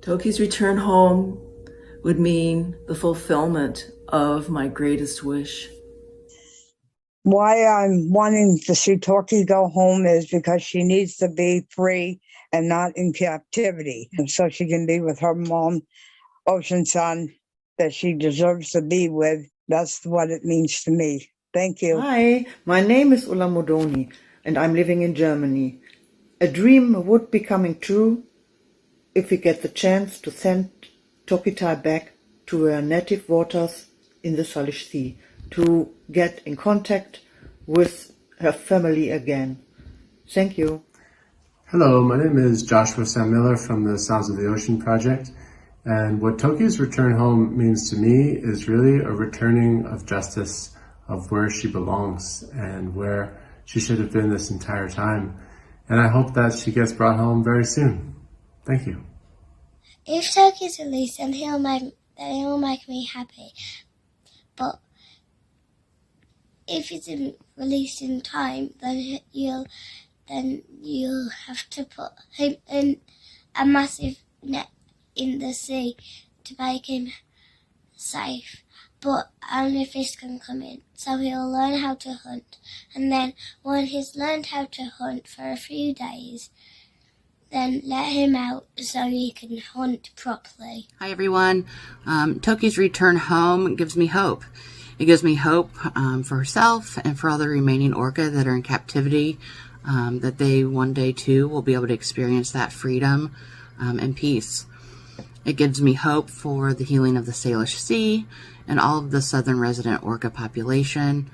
Toki's return home would mean the fulfillment of my greatest wish. Why I'm wanting to see Toki go home is because she needs to be free and not in captivity. And so she can be with her mom, Ocean Sun, that she deserves to be with. That's what it means to me. Thank you. Hi, my name is Ulla Modoni and I'm living in Germany. A dream would be coming true if we get the chance to send TokiTV back to her native waters in the Sc'aliCh'elh Sea, to get in contact with her family again. Thank you. Hello, my name is Joshua Sam Miller from the Sounds of the Ocean project, and what Toki's return home means to me is really a returning of justice of where she belongs and where she should have been this entire time. And I hope that she gets brought home very soon. Thank you. If Toki's released, then he'll make me happy. But if it's released in time, then you'll have to put him in a massive net in the sea to make him safe. But only fish can come in, so he'll learn how to hunt. And then when he's learned how to hunt for a few days, then let him out so he can hunt properly. Hi everyone. Toki's return home gives me hope. It gives me hope for herself and for all the remaining orca that are in captivity, that they one day too will be able to experience that freedom and peace. It gives me hope for the healing of the Salish Sea and all of the southern resident orca population.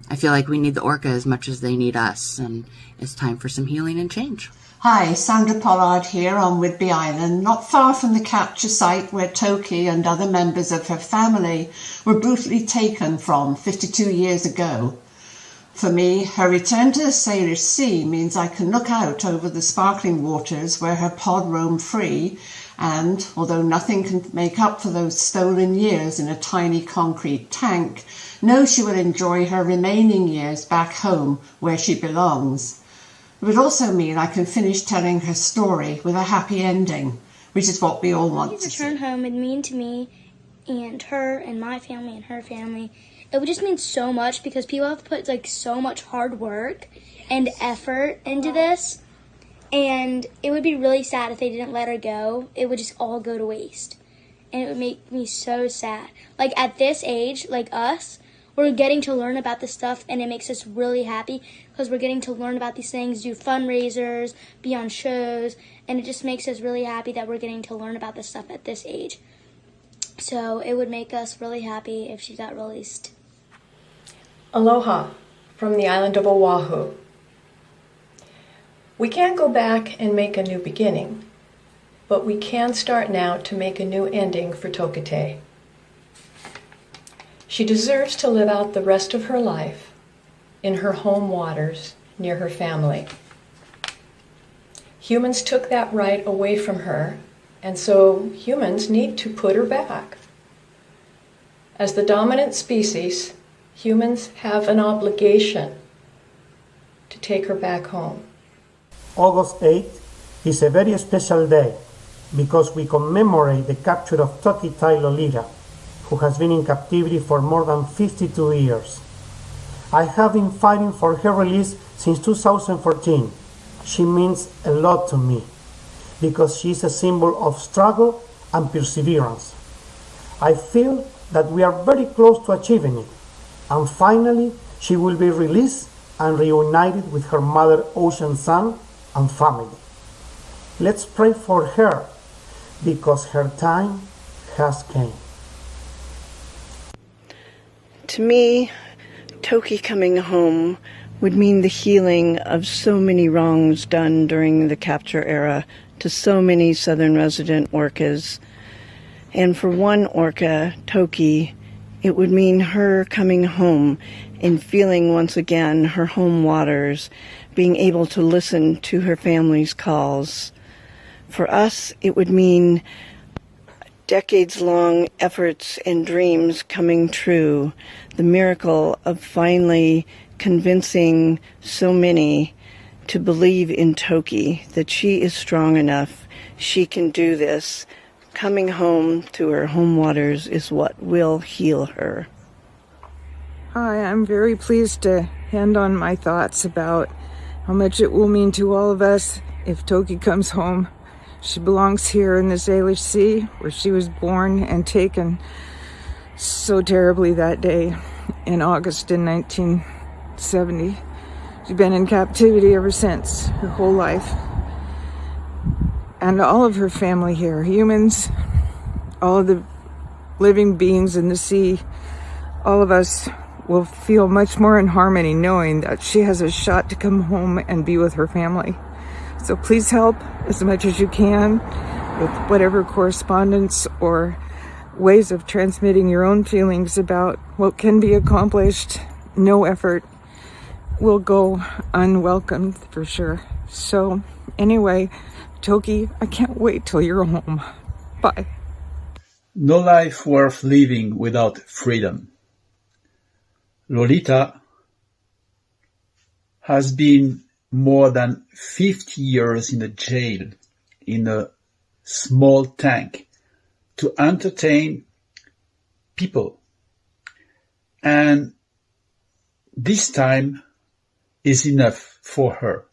I feel like we need the orca as much as they need us, and it's time for some healing and change. Hi, Sandra Pollard here on Whidbey Island, not far from the capture site where Toki and other members of her family were brutally taken from 52 years ago. For me, her return to the Salish Sea means I can look out over the sparkling waters where her pod roamed free and, although nothing can make up for those stolen years in a tiny concrete tank, know she will enjoy her remaining years back home where she belongs. It would also mean I can finish telling her story with a happy ending, which is what we all want to see. Return home would mean to me and her and my family and her family. It would just mean so much because people have put so much hard work and effort into this, and it would be really sad if they didn't let her go. It would just all go to waste, and it would make me so sad. At this age, like us, we're getting to learn about this stuff, and it makes us really happy because we're getting to learn about these things, do fundraisers, be on shows, and it just makes us really happy that we're getting to learn about this stuff at this age. So it would make us really happy if she got released. Aloha from the island of Oahu. We can't go back and make a new beginning, but we can start now to make a new ending for TokiTV. She deserves to live out the rest of her life in her home waters near her family. Humans took that right away from her, and so humans need to put her back. As the dominant species, humans have an obligation to take her back home. August 8th is a very special day because we commemorate the capture of Toki Lolita, who has been in captivity for more than 52 years. I have been fighting for her release since 2014. She means a lot to me because she is a symbol of struggle and perseverance. I feel that we are very close to achieving it, and finally she will be released and reunited with her mother Ocean Sun and family. Let's pray for her because her time has come. To me, Toki coming home would mean the healing of so many wrongs done during the capture era to so many southern resident orcas. And for one orca, Toki, it would mean her coming home and feeling once again her home waters, being able to listen to her family's calls. For us, it would mean decades-long efforts and dreams coming true, the miracle of finally convincing so many to believe in Toki, that she is strong enough, she can do this. Coming home to her home waters is what will heal her. Hi, I'm very pleased to hand on my thoughts about how much it will mean to all of us if Toki comes home. She belongs here in the Salish Sea, where she was born and taken so terribly that day in August in 1970. She's been in captivity ever since, her whole life. And all of her family here, humans, all of the living beings in the sea, all of us will feel much more in harmony knowing that she has a shot to come home and be with her family. So please help as much as you can with whatever correspondence or ways of transmitting your own feelings about what can be accomplished. No effort will go unwelcomed for sure. So anyway, Toki, I can't wait till you're home. Bye. No life worth living without freedom. Lolita has been more than 50 years in a jail in a small tank to entertain people. And this time is enough for her.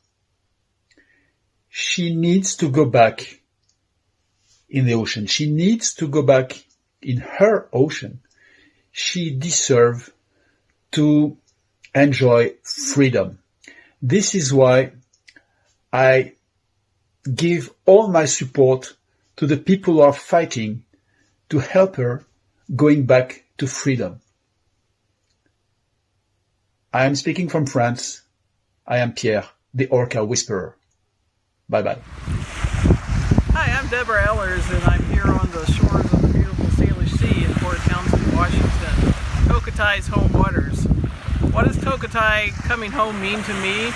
She needs to go back in the ocean. She needs to go back in her ocean. She deserves to enjoy freedom. This is why I give all my support to the people who are fighting to help her going back to freedom. I am speaking from France. I am Pierre, the Orca Whisperer. Bye-bye. Hi, I'm Deborah Ellers, and I'm here on the shores of the beautiful Salish Sea in Port Townsend, Washington, TokiTi's home waters. What does TokiTi coming home mean to me?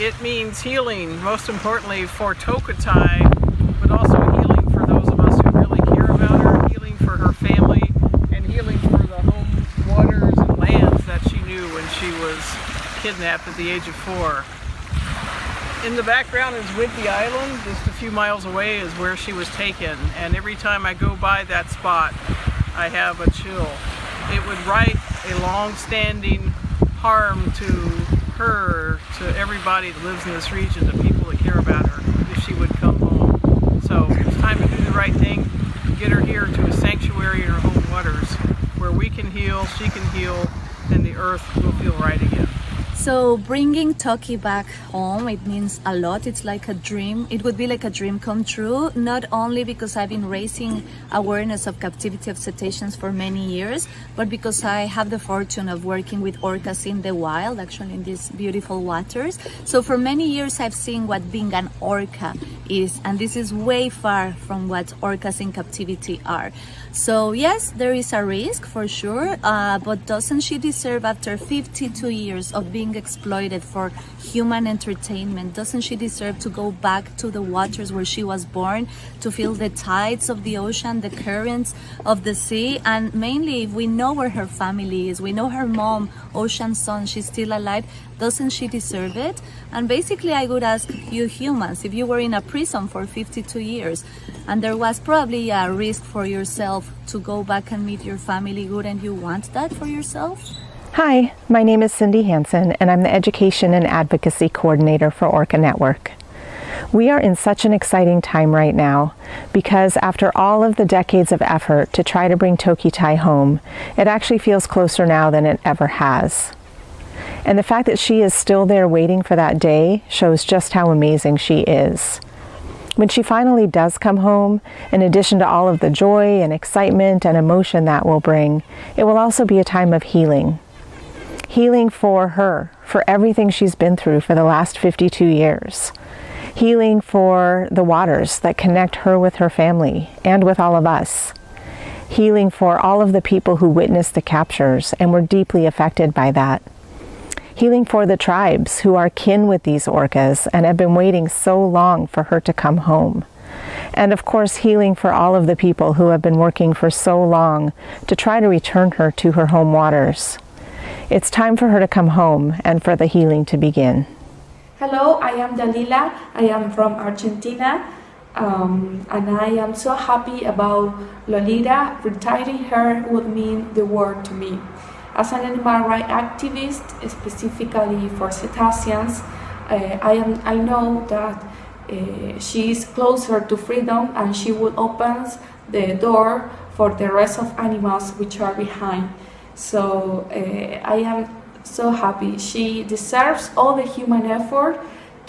It means healing, most importantly for TokiTi, but also healing for those of us who really care about her, healing for her family, and healing for the home waters and lands that she knew when she was kidnapped at the age of 4. In the background is Whidbey Island. Just a few miles away is where she was taken, and every time I go by that spot I have a chill. It would right a long-standing harm to her, to everybody that lives in this region, the people that care about her, if she would come home. So it's time to do the right thing, get her here to a sanctuary in her home waters where we can heal, she can heal, and the earth will feel right again. So bringing Toki back home, it means a lot. It's like a dream. It would be like a dream come true, not only because I've been raising awareness of captivity of cetaceans for many years, but because I have the fortune of working with orcas in the wild, actually in these beautiful waters. So for many years I've seen what being an orca is, and this is way far from what orcas in captivity are. So yes, there is a risk for sure, but doesn't she deserve, after 52 years of being exploited for human entertainment, doesn't she deserve to go back to the waters where she was born, to feel the tides of the ocean, the currents of the sea? And mainly, if we know where her family is, we know her mom, Ocean Sun, she's still alive, doesn't she deserve it? And basically I would ask you humans, if you were in a prison for 52 years and there was probably a risk for yourself to go back and meet your family, wouldn't you want that for yourself? Hi, my name is Cindy Hansen, and I'm the Education and Advocacy Coordinator for Orca Network. We are in such an exciting time right now because after all of the decades of effort to try to bring TokiTi home, it actually feels closer now than it ever has. And the fact that she is still there waiting for that day shows just how amazing she is. When she finally does come home, in addition to all of the joy and excitement and emotion that will bring, it will also be a time of healing. Healing for her, for everything she's been through for the last 52 years. Healing for the waters that connect her with her family and with all of us. healing for all of the people who witnessed the captures and were deeply affected by that. Healing for the tribes who are kin with these orcas and have been waiting so long for her to come home. And of course, healing for all of the people who have been working for so long to try to return her to her home waters. It's time for her to come home and for the healing to begin. Hello, I am Dalila. I am from Argentina. And I am so happy about Lolita. Retiring her would mean the world to me. As an animal rights activist, specifically for cetaceans, I know that she is closer to freedom, and she will open the door for the rest of animals which are behind. So I am so happy. She deserves all the human effort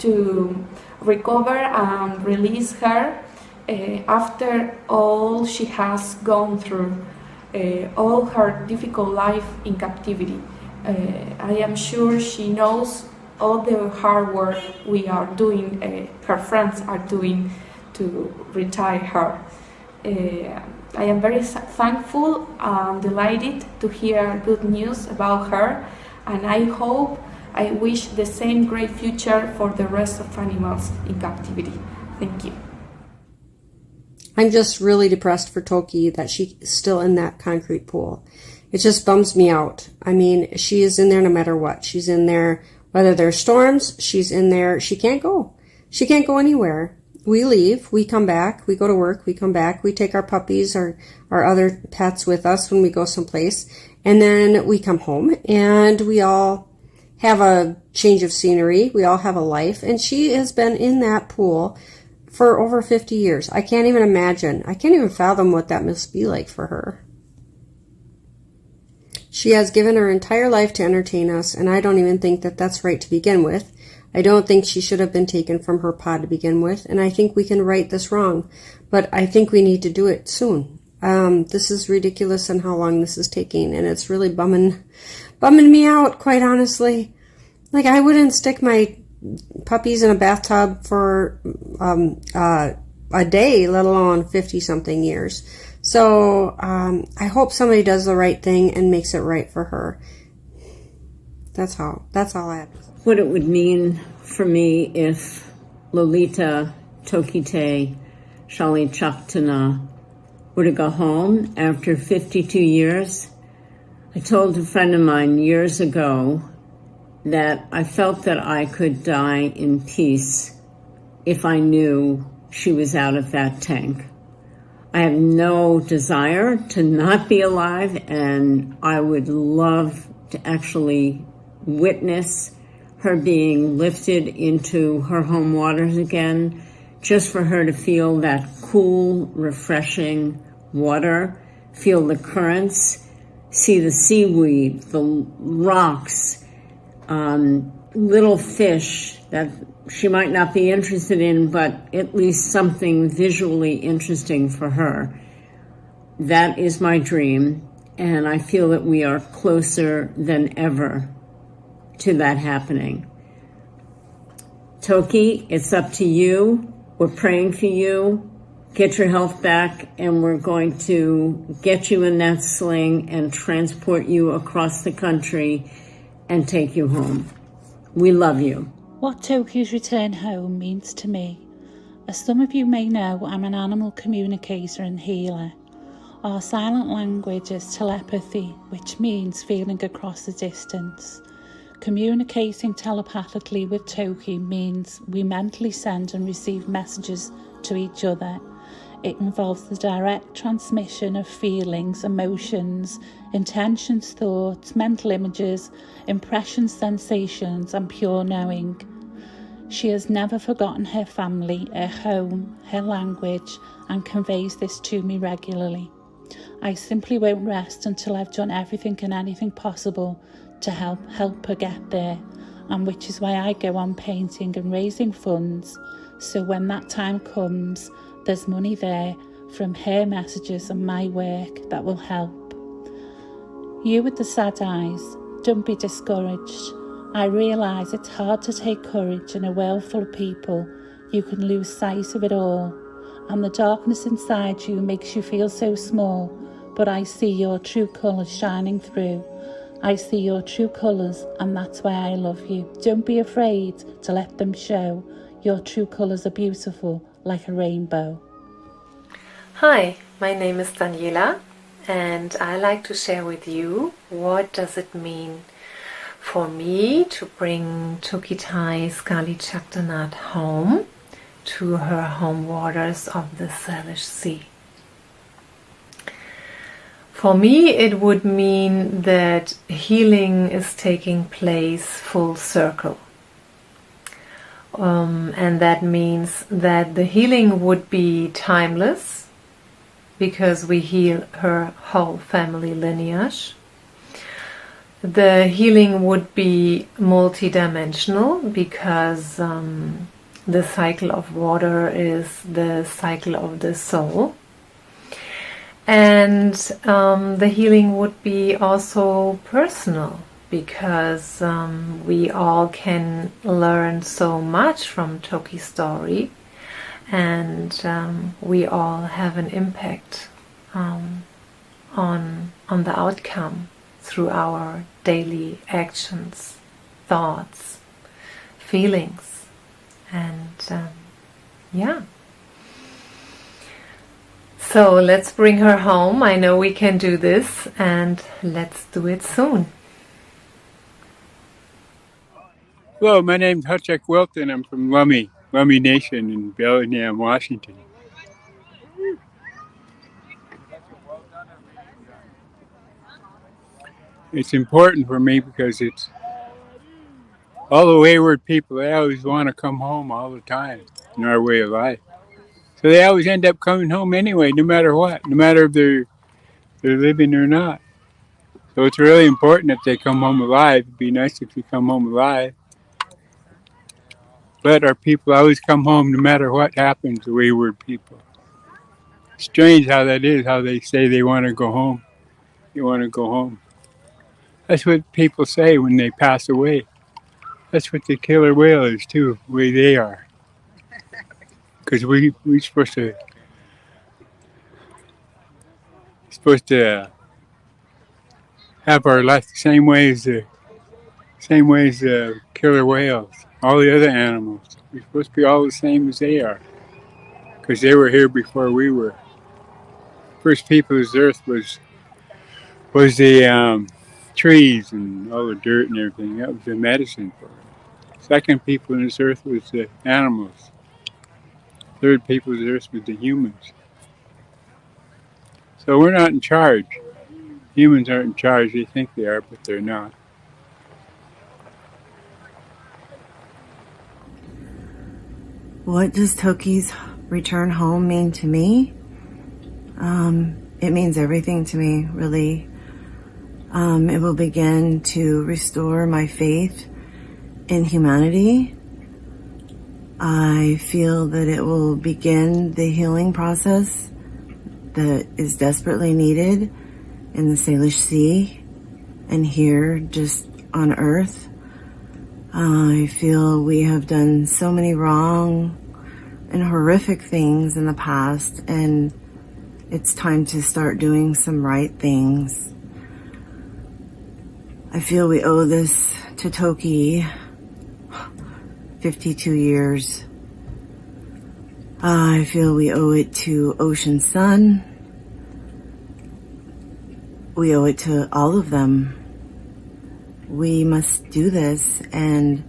to recover and release her after all she has gone through, all her difficult life in captivity. I am sure she knows all the hard work we are doing, her friends are doing to retire her. I am very thankful and delighted to hear good news about her, and I wish the same great future for the rest of animals in captivity. Thank you. I'm just really depressed for Toki that she's still in that concrete pool. It just bums me out. I mean, she is in there no matter what. She's in there, whether there's storms, she's in there. She can't go. She can't go anywhere. We leave, we come back, we go to work, we come back, we take our puppies or our other pets with us when we go someplace, and then we come home and we all have a change of scenery, we all have a life, and she has been in that pool for over 50 years. I can't even imagine, I can't even fathom what that must be like for her. She has given her entire life to entertain us, and I don't even think that that's right to begin with. I don't think she should have been taken from her pod to begin with, and I think we can right this wrong, but I think we need to do it soon. This is ridiculous and how long this is taking, and it's really bumming me out, quite honestly. Like, I wouldn't stick my puppies in a bathtub for a day, let alone 50-something years. So I hope somebody does the right thing and makes it right for her. That's all I have to say. What it would mean for me if Lolita Sk'aliCh'elh-tenaut were to go home after 52 years. I told a friend of mine years ago that I felt that I could die in peace if I knew she was out of that tank. I have no desire to not be alive, and I would love to actually witness her being lifted into her home waters again, just for her to feel that cool, refreshing water, feel the currents, see the seaweed, the rocks, little fish that she might not be interested in, but at least something visually interesting for her. That is my dream, and I feel that we are closer than ever to that happening. Toki, it's up to you. We're praying for you. Get your health back, and we're going to get you in that sling and transport you across the country and take you home. We love you. What Toki's return home means to me. As some of you may know, I'm an animal communicator and healer. Our silent language is telepathy, which means feeling across a distance. Communicating telepathically with Toki means we mentally send and receive messages to each other. It involves the direct transmission of feelings, emotions, intentions, thoughts, mental images, impressions, sensations, and pure knowing. She has never forgotten her family, her home, her language, and conveys this to me regularly. I simply won't rest until I've done everything and anything possible to help her get there, and which is why I go on painting and raising funds, so when that time comes, there's money there from her messages and my work that will help. You with the sad eyes, don't be discouraged. I realise it's hard to take courage in a world full of people. You can lose sight of it all, and the darkness inside you makes you feel so small, but I see your true colours shining through. I see your true colours, and that's why I love you. Don't be afraid to let them show. Your true colours are beautiful, like a rainbow. Hi, my name is Daniela, and I like to share with you what does it mean for me to bring TokiTi Sk'aliCh'elh-tenaut home to her home waters of the Salish Sea. For me, it would mean that healing is taking place full circle. And that means that the healing would be timeless, because we heal her whole family lineage. The healing would be multidimensional, because the cycle of water is the cycle of the soul. And the healing would be also personal, because we all can learn so much from Toki's story, and we all have an impact on the outcome through our daily actions, thoughts, feelings, and yeah. So let's bring her home. I know we can do this, and let's do it soon. Hello, my name's Hutchek Wilton. I'm from Lummi Nation in Bellingham, Washington. It's important for me because it's all the wayward people, they always want to come home all the time in our way of life. So they always end up coming home anyway, no matter what, no matter if they're living or not. So it's really important that they come home alive. It'd be nice if you come home alive. Let our people always come home no matter what happens, the wayward people. Strange how that is, how they say they want to go home. They want to go home. That's what people say when they pass away. That's what the killer whale is too, the way they are. Because we're supposed to have our life the same way as the killer whales, all the other animals. We're supposed to be all the same as they are, because they were here before we were. First people of this earth was the trees and all the dirt and everything. That was the medicine for it. Second people on this earth was the animals. Third people of the earth was the humans. So we're not in charge. Humans aren't in charge. They think they are, but they're not. What does Toki's return home mean to me? It means everything to me, really. It will begin to restore my faith in humanity. I feel that it will begin the healing process that is desperately needed in the Salish Sea and here just on Earth. I feel we have done so many wrong and horrific things in the past, and it's time to start doing some right things. I feel we owe this to Toki. 52 years. I feel we owe it to Ocean Sun. We owe it to all of them. We must do this and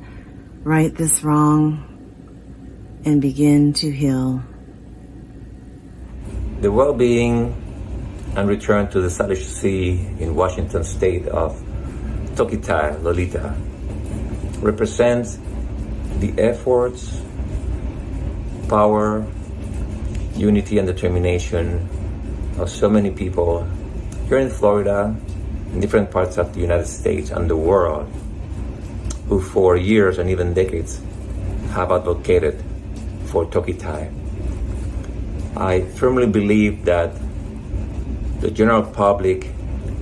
right this wrong and begin to heal. The well-being and return to the Salish Sea in Washington state of TokiTi Lolita represents the efforts, power, unity, and determination of so many people here in Florida, in different parts of the United States and the world, who for years and even decades have advocated for TokiTi. I firmly believe that the general public,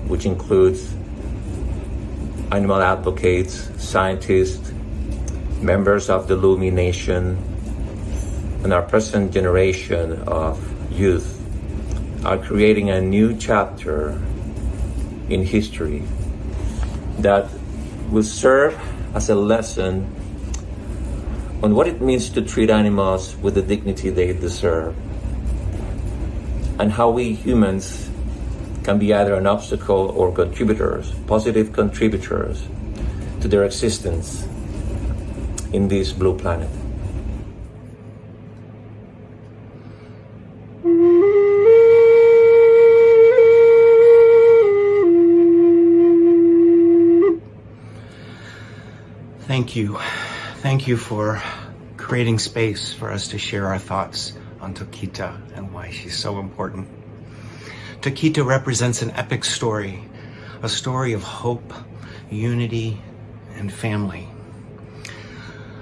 which includes animal advocates, scientists, members of the Lummi Nation, and our present generation of youth, are creating a new chapter in history that will serve as a lesson on what it means to treat animals with the dignity they deserve, and how we humans can be either an obstacle or contributors, positive contributors to their existence in this blue planet. Thank you. Thank you for creating space for us to share our thoughts on Tokita and why she's so important. Tokita represents an epic story, a story of hope, unity, and family.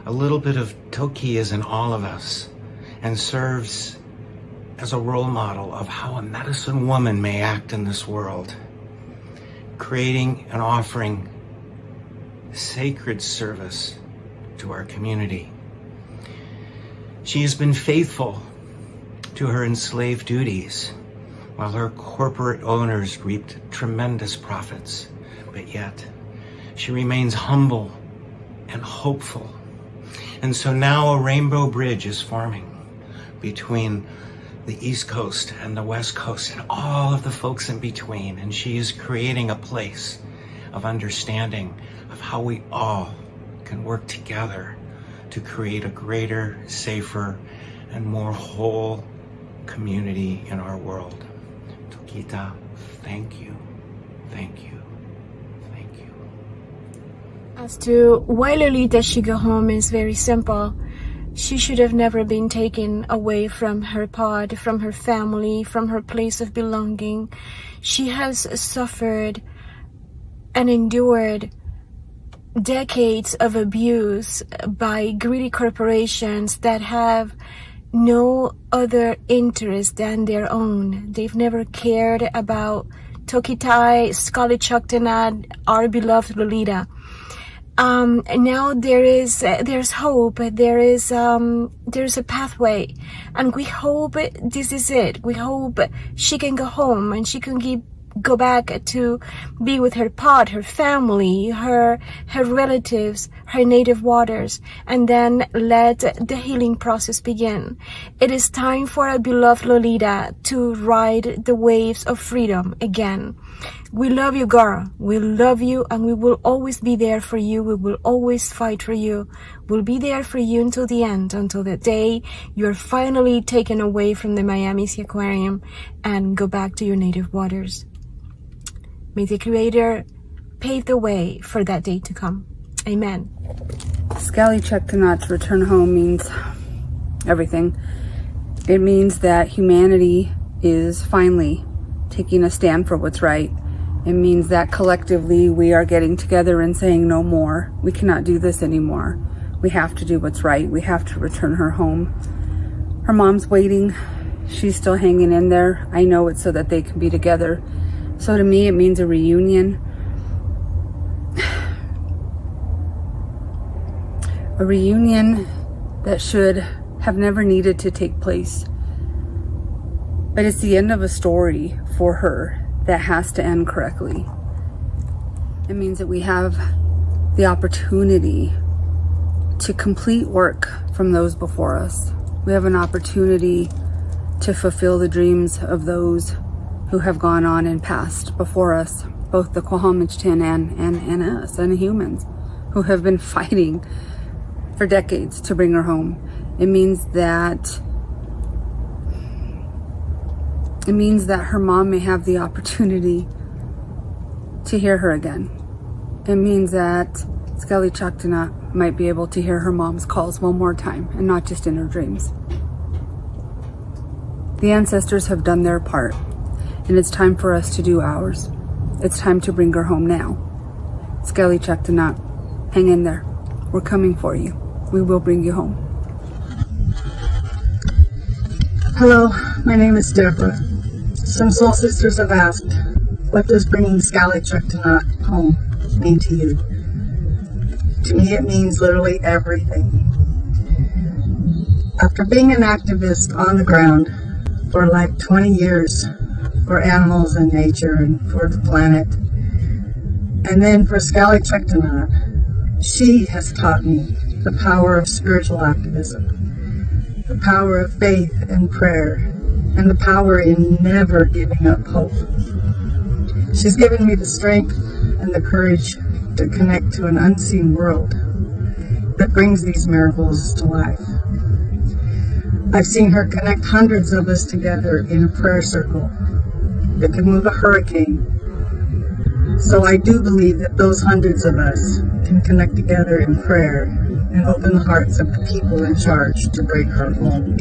A little bit of Toki is in all of us and serves as a role model of how a medicine woman may act in this world, creating and offering sacred service to our community. She has been faithful to her enslaved duties while her corporate owners reaped tremendous profits, but yet she remains humble and hopeful. And so now a rainbow bridge is forming between the East Coast and the West Coast and all of the folks in between, and she is creating a place of understanding of how we all can work together to create a greater, safer, and more whole community in our world. Tokita, thank you, thank you, thank you. As to why Lolita should go home is very simple. She should have never been taken away from her pod, from her family, from her place of belonging. She has suffered and endured decades of abuse by greedy corporations that have no other interest than their own. They've never cared about Tokitai, Sk'aliCh'elh-tenaut, our beloved Lolita. Now there's hope, there's a pathway, and we hope this is it. We hope she can go home and she can go back to be with her pod, her family, her relatives, her native waters, and then let the healing process begin. It is time for our beloved Lolita to ride the waves of freedom again. We love you, girl. We love you, and we will always be there for you. We will always fight for you. We'll be there for you until the end, until the day you're finally taken away from the Miami Sea Aquarium and go back to your native waters. May the Creator pave the way for that day to come. Amen. Sk'aliCh'elh-tenaut's return home means everything. It means that humanity is finally taking a stand for what's right. It means that collectively we are getting together and saying no more. We cannot do this anymore. We have to do what's right. We have to return her home. Her mom's waiting. She's still hanging in there. I know it's so that they can be together. So to me, it means a reunion. A reunion that should have never needed to take place. But it's the end of a story for her that has to end correctly. It means that we have the opportunity to complete work from those before us. We have an opportunity to fulfill the dreams of those who have gone on and passed before us, both the Sk'aliCh'elh-tenaut and us and humans who have been fighting for decades to bring her home. It means that her mom may have the opportunity to hear her again. It means that Sk'aliCh'elh-tenaut might be able to hear her mom's calls one more time and not just in her dreams. The ancestors have done their part, and it's time for us to do ours. It's time to bring her home now. Sk'aliCh'elh-tenaut, hang in there. We're coming for you. We will bring you home. Hello, my name is Deborah. Some soul sisters have asked, what does bringing Sk'aliCh'elh-tenaut home mean to you? To me, it means literally everything. After being an activist on the ground for like 20 years, for animals and nature and for the planet. And then for Sk'aliCh'elh-tenaut, she has taught me the power of spiritual activism, the power of faith and prayer, and the power in never giving up hope. She's given me the strength and the courage to connect to an unseen world that brings these miracles to life. I've seen her connect hundreds of us together in a prayer circle that could move a hurricane. So I do believe that those hundreds of us can connect together in prayer and open the hearts of the people in charge to bring her home.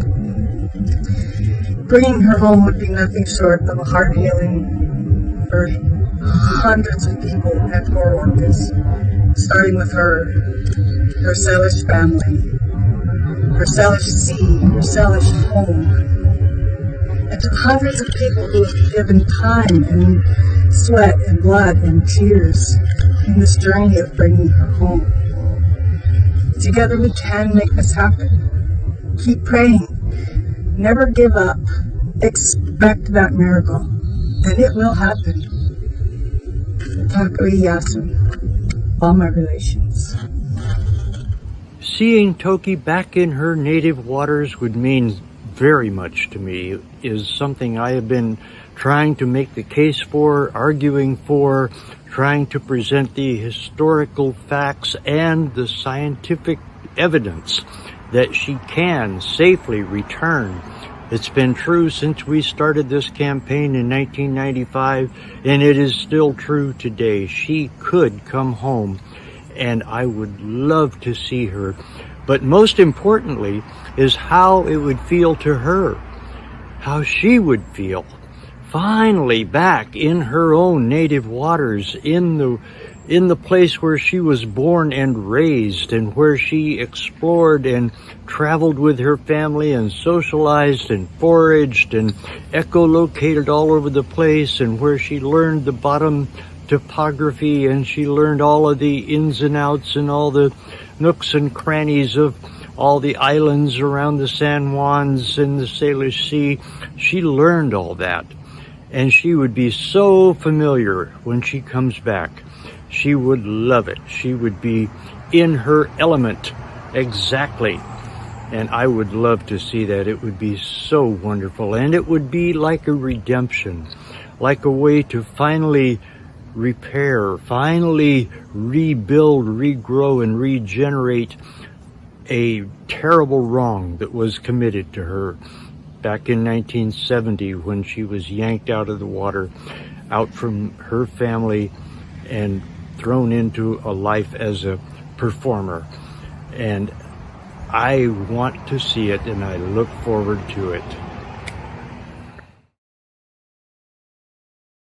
Bringing her home would be nothing short of a heart healing for hundreds of people at Four Orcas, starting with her Sk'aliCh'elh family, her Sk'aliCh'elh sea, her Sk'aliCh'elh home, and to hundreds of people who have given time and sweat and blood and tears in this journey of bringing her home. Together we can make this happen. Keep praying. Never give up. Expect that miracle, and it will happen. TokiTV, all my relations. Seeing Toki back in her native waters would mean very much to me. Is something I have been trying to make the case for, arguing for, trying to present the historical facts and the scientific evidence that she can safely return. It's been true since we started this campaign in 1995, and it is still true today. She could come home, and I would love to see her. But most importantly is how it would feel to her, how she would feel finally back in her own native waters, in the place where she was born and raised, and where she explored and traveled with her family and socialized and foraged and echolocated all over the place, and where she learned the bottom topography, and she learned all of the ins and outs and all the nooks and crannies of all the islands around the San Juans and the Salish Sea. She learned all that, and she would be so familiar when she comes back. She would love it. She would be in her element, exactly. And I would love to see that. It would be so wonderful, and it would be like a redemption, like a way to finally repair, finally rebuild, regrow, and regenerate a terrible wrong that was committed to her back in 1970 when she was yanked out of the water, out from her family, and thrown into a life as a performer. And I want to see it, and I look forward to it.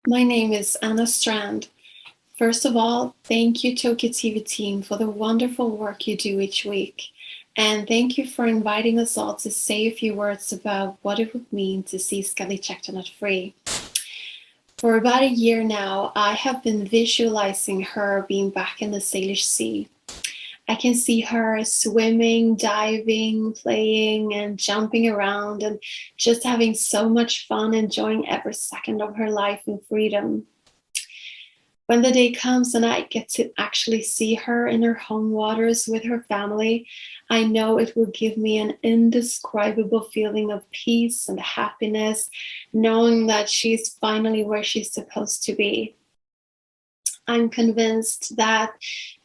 My name is Anna Strand. First of all, thank you TokiTV team for the wonderful work you do each week. And thank you for inviting us all to say a few words about what it would mean to see Sk'aliCh'elh-tenaut free. For about a year now, I have been visualizing her being back in the Salish Sea. I can see her swimming, diving, playing, and jumping around, and just having so much fun, enjoying every second of her life in freedom. When the day comes and I get to actually see her in her home waters with her family, I know it will give me an indescribable feeling of peace and happiness, knowing that she's finally where she's supposed to be. I'm convinced that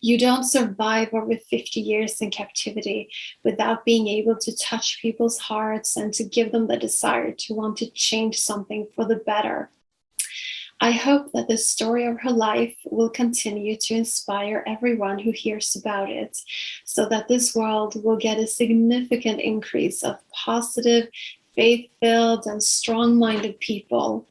you don't survive over 50 years in captivity without being able to touch people's hearts and to give them the desire to want to change something for the better. I hope that the story of her life will continue to inspire everyone who hears about it, so that this world will get a significant increase of positive, faith-filled, and strong-minded people.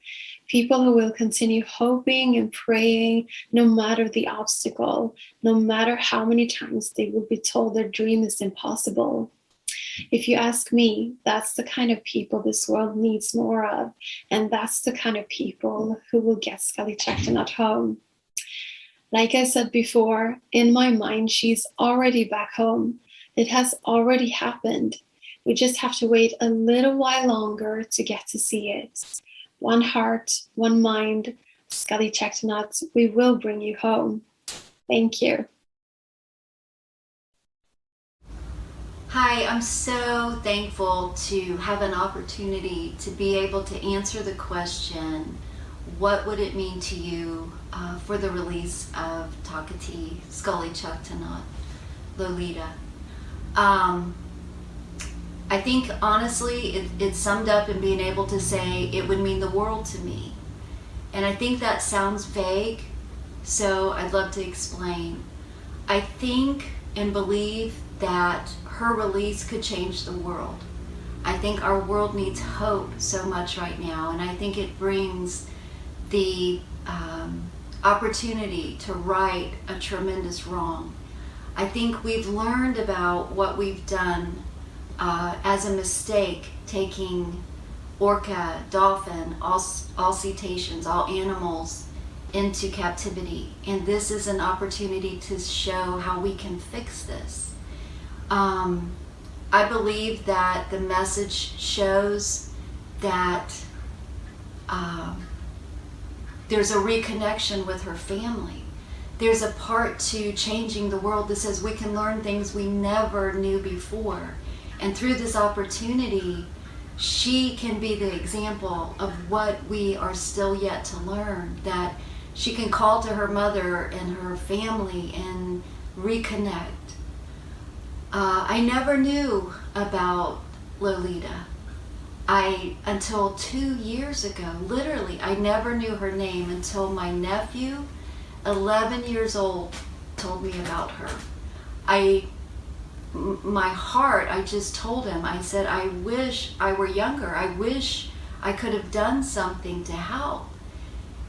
People who will continue hoping and praying no matter the obstacle, no matter how many times they will be told their dream is impossible. If you ask me, that's the kind of people this world needs more of, and that's the kind of people who will get Sk'aliCh'elh-tenaut home. Like I said before, in my mind, she's already back home. It has already happened. We just have to wait a little while longer to get to see it. one heart, one mind, Sk'aliCh'elh-tenauts, we will bring you home. Thank you. Hi, I'm so thankful to have an opportunity to be able to answer the question, what would it mean to you for the release of Sk'aliCh'elh-tenaut, Lolita? I think honestly it's summed up in being able to say it would mean the world to me. And I think that sounds vague, so I'd love to explain. I think and believe that her release could change the world. I think our world needs hope so much right now, and I think it brings the opportunity to right a tremendous wrong. I think we've learned about what we've done as a mistake, taking orca, dolphin, all cetaceans, all animals into captivity. And this is an opportunity to show how we can fix this. I believe that the message shows that there's a reconnection with her family. There's a part to changing the world that says we can learn things we never knew before. And through this opportunity, she can be the example of what we are still yet to learn, that she can call to her mother and her family and reconnect. I never knew about Lolita. Until 2 years ago, literally, I never knew her name until my nephew, 11 years old, told me about her. My heart, I just told him, I said, I wish I were younger. I wish I could have done something to help.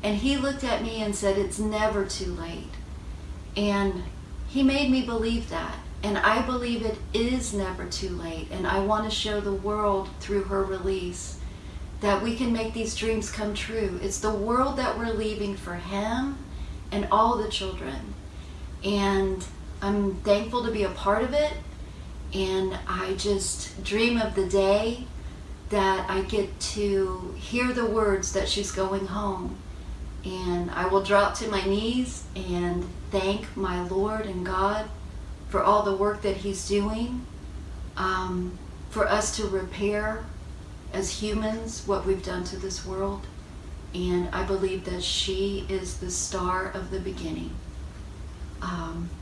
And he looked at me and said, it's never too late. And he made me believe that. And I believe it is never too late. And I want to show the world through her release that we can make these dreams come true. It's the world that we're leaving for him and all the children. And I'm thankful to be a part of it. And I just dream of the day that I get to hear the words that she's going home. And I will drop to my knees and thank my Lord and God for all the work that he's doing, for us to repair as humans what we've done to this world. And I believe that she is the star of the beginning.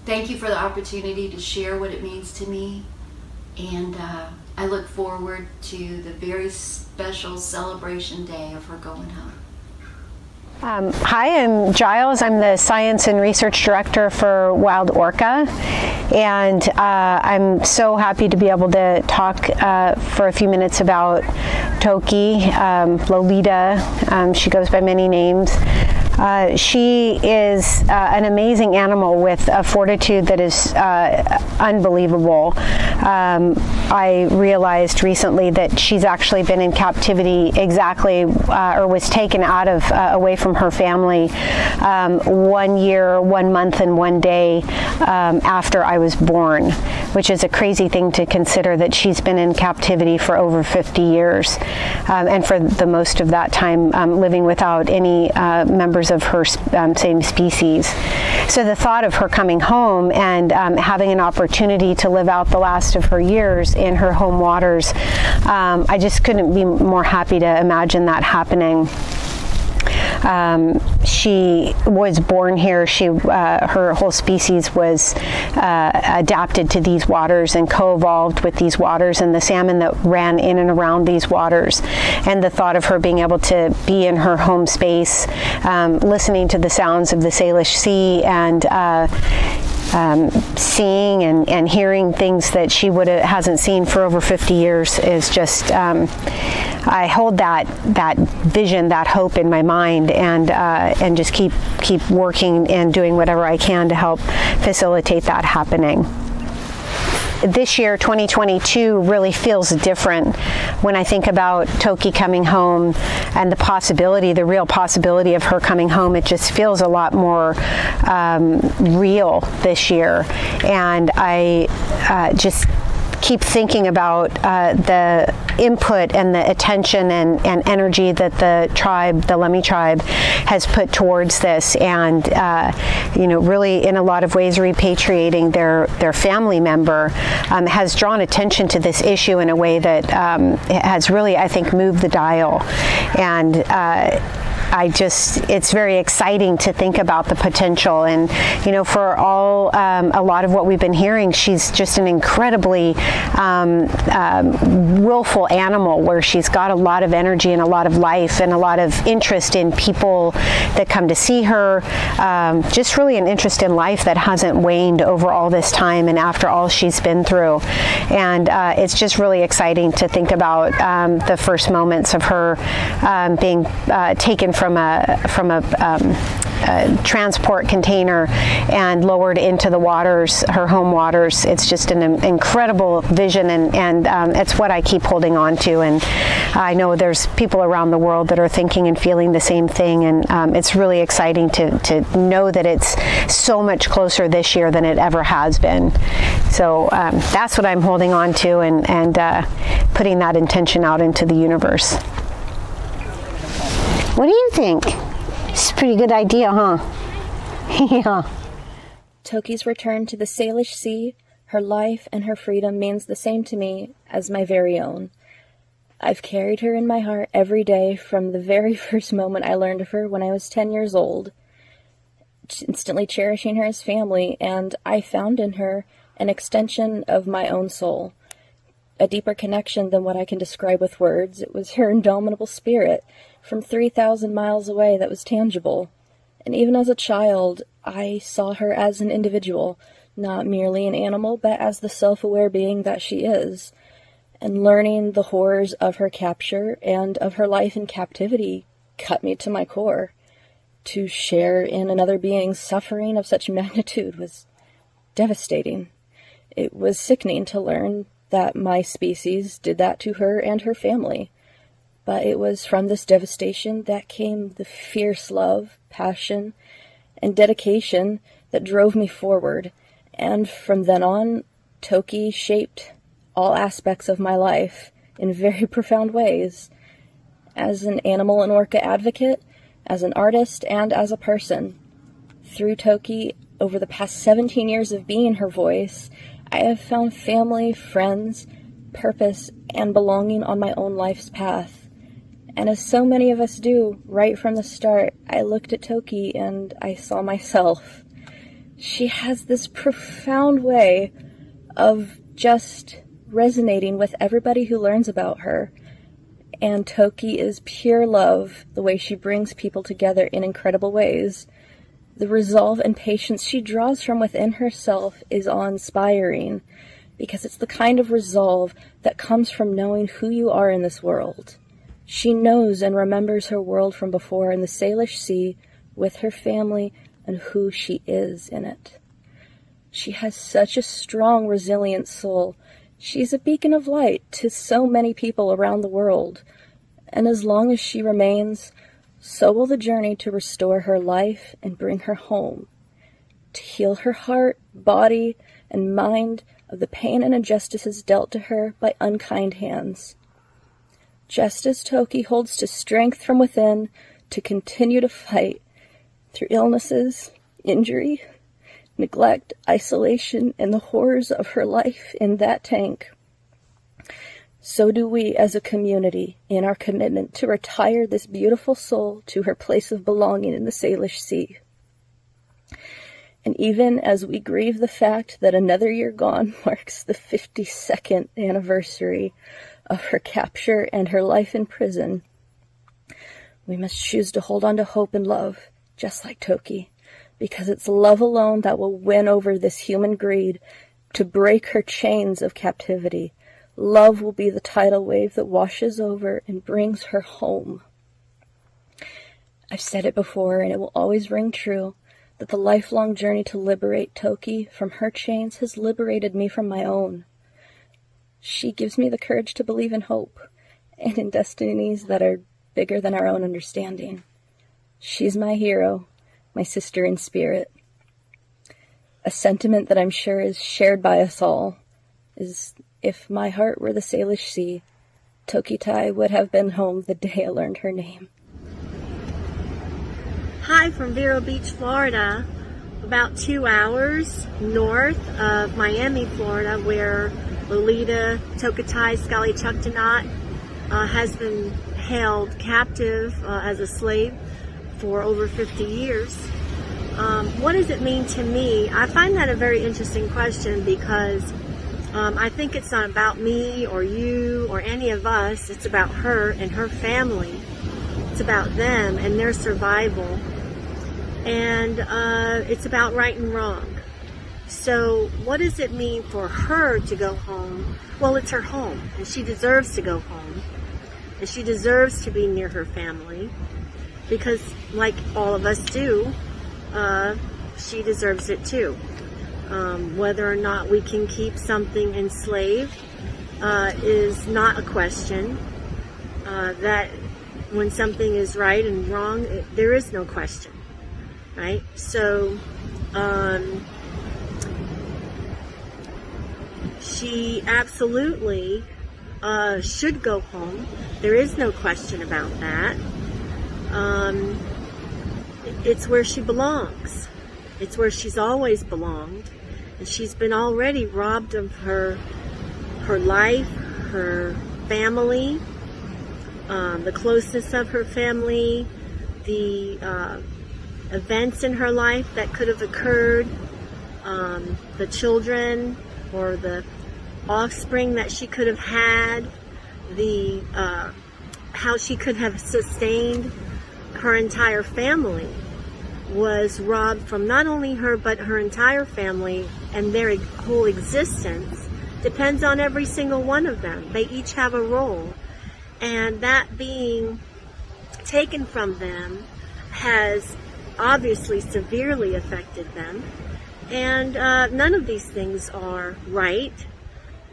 Thank you for the opportunity to share what it means to me. And I look forward to the very special celebration day of her going home. Hi, I'm Giles. I'm the Science and Research Director for Wild Orca, and I'm so happy to be able to talk for a few minutes about Toki, Lolita. She goes by many names. She is an amazing animal with a fortitude that is unbelievable. I realized recently that she's actually been in captivity exactly, or was taken out of, away from her family 1 year, 1 month, and 1 day after I was born, which is a crazy thing to consider, that she's been in captivity for over 50 years, and for the most of that time living without any members of her same species. So the thought of her coming home and having an opportunity to live out the last of her years in her home waters, I just couldn't be more happy to imagine that happening. She was born here. Her whole species was adapted to these waters and co-evolved with these waters and the salmon that ran in and around these waters. And the thought of her being able to be in her home space, listening to the sounds of the Salish Sea and seeing and hearing things that she hasn't seen for over 50 years is just, I hold that vision, that hope in my mind, and just keep working and doing whatever I can to help facilitate that happening. This year, 2022, really feels different when I think about Toki coming home and the real possibility of her coming home. It just feels a lot more real this year. And I just keep thinking about the input and the attention and energy that the tribe, the Lummi tribe, has put towards this, and really in a lot of ways repatriating their family member has drawn attention to this issue in a way that has really, I think, moved the dial. And it's very exciting to think about the potential. And, for a lot of what we've been hearing, she's just an incredibly willful animal, where she's got a lot of energy and a lot of life and a lot of interest in people that come to see her. Just really an interest in life that hasn't waned over all this time and after all she's been through. And it's just really exciting to think about the first moments of her being taken from a transport container and lowered into the waters, her home waters. It's just an incredible vision, and it's what I keep holding on to. And I know there's people around the world that are thinking and feeling the same thing, and it's really exciting to know that it's so much closer this year than it ever has been. So that's what I'm holding on to, and putting that intention out into the universe. What do you think? It's a pretty good idea, huh? Yeah. Toki's return to the Salish Sea, her life and her freedom means the same to me as my very own. I've carried her in my heart every day from the very first moment I learned of her when I was 10 years old, instantly cherishing her as family, and I found in her an extension of my own soul, a deeper connection than what I can describe with words. It was her indomitable spirit from 3,000 miles away that was tangible. And even as a child, I saw her as an individual, not merely an animal, but as the self-aware being that she is. And learning the horrors of her capture and of her life in captivity cut me to my core. To share in another being's suffering of such magnitude was devastating. It was sickening to learn that my species did that to her and her family. But it was from this devastation that came the fierce love, passion, and dedication that drove me forward. And from then on, Toki shaped all aspects of my life in very profound ways. As an animal and orca advocate, as an artist, and as a person. Through Toki, over the past 17 years of being her voice, I have found family, friends, purpose, and belonging on my own life's path. And as so many of us do, right from the start, I looked at Toki and I saw myself. She has this profound way of just resonating with everybody who learns about her. And Toki is pure love, the way she brings people together in incredible ways. The resolve and patience she draws from within herself is awe-inspiring, because it's the kind of resolve that comes from knowing who you are in this world. She knows and remembers her world from before in the Salish Sea, with her family, and who she is in it. She has such a strong, resilient soul. She's a beacon of light to so many people around the world. And as long as she remains, so will the journey to restore her life and bring her home, to heal her heart, body, and mind of the pain and injustices dealt to her by unkind hands. Just as Toki holds to strength from within to continue to fight through illnesses, injury, neglect, isolation, and the horrors of her life in that tank, so do we as a community in our commitment to retire this beautiful soul to her place of belonging in the Salish Sea. And even as we grieve the fact that another year gone marks the 52nd anniversary of her capture and her life in prison, we must choose to hold on to hope and love, just like Toki, because it's love alone that will win over this human greed to break her chains of captivity. Love will be the tidal wave that washes over and brings her home. I've said it before, and it will always ring true, that the lifelong journey to liberate Toki from her chains has liberated me from my own. She gives me the courage to believe in hope, and in destinies that are bigger than our own understanding. She's my hero, my sister in spirit. A sentiment that I'm sure is shared by us all is If my heart were the Salish Sea, TokiTV would have been home the day I learned her name. Hi from Vero Beach, Florida, about 2 hours north of Miami, Florida, where Lolita TokiTV Sk'aliCh'elh-tenaut has been held captive as a slave for over 50 years. What does it mean to me? I find that a very interesting question because I think it's not about me or you or any of us. It's about her and her family. It's about them and their survival. And it's about right and wrong. So what does it mean for her to go home? Well, it's her home, and she deserves to go home. And she deserves to be near her family because, like all of us do, she deserves it too. Whether or not we can keep something enslaved is not a question. That when something is right and wrong, there is no question, right? So she absolutely should go home. There is no question about that. It's where she belongs. It's where she's always belonged. And she's been already robbed of her life, her family, the closeness of her family, the events in her life that could have occurred, the children or the offspring that she could have had, the how she could have sustained her entire family was robbed from not only her but her entire family, and their whole existence depends on every single one of them. They each have a role, and that being taken from them has obviously severely affected them. And none of these things are right.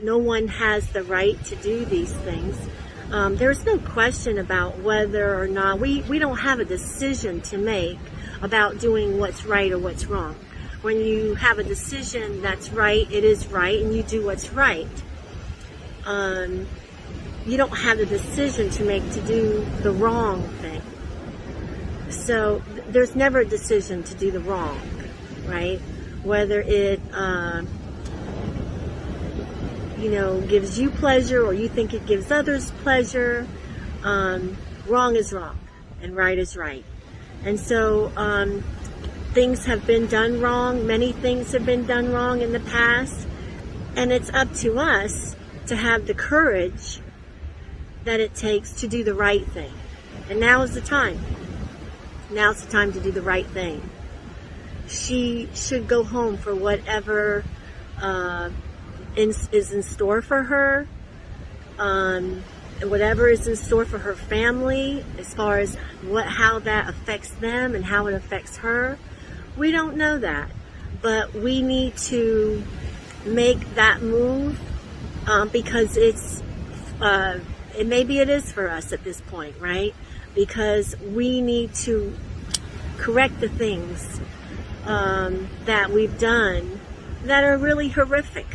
No one has the right to do these things. There's no question about whether or not we don't have a decision to make about doing what's right or what's wrong. When you have a decision that's right, it is right, and you do what's right. You don't have the decision to make to do the wrong thing. So there's never a decision to do the wrong, right? Whether it gives you pleasure or you think it gives others pleasure, wrong is wrong and right is right. And so things have been done wrong. Many things have been done wrong in the past, and it's up to us to have the courage that it takes to do the right thing. And now is the time. Now's the time to do the right thing. She should go home for whatever is in store for her, whatever is in store for her family, as far as how that affects them and how it affects her. We don't know that, but we need to make that move because maybe it is for us at this point, right? Because we need to correct the things that we've done that are really horrific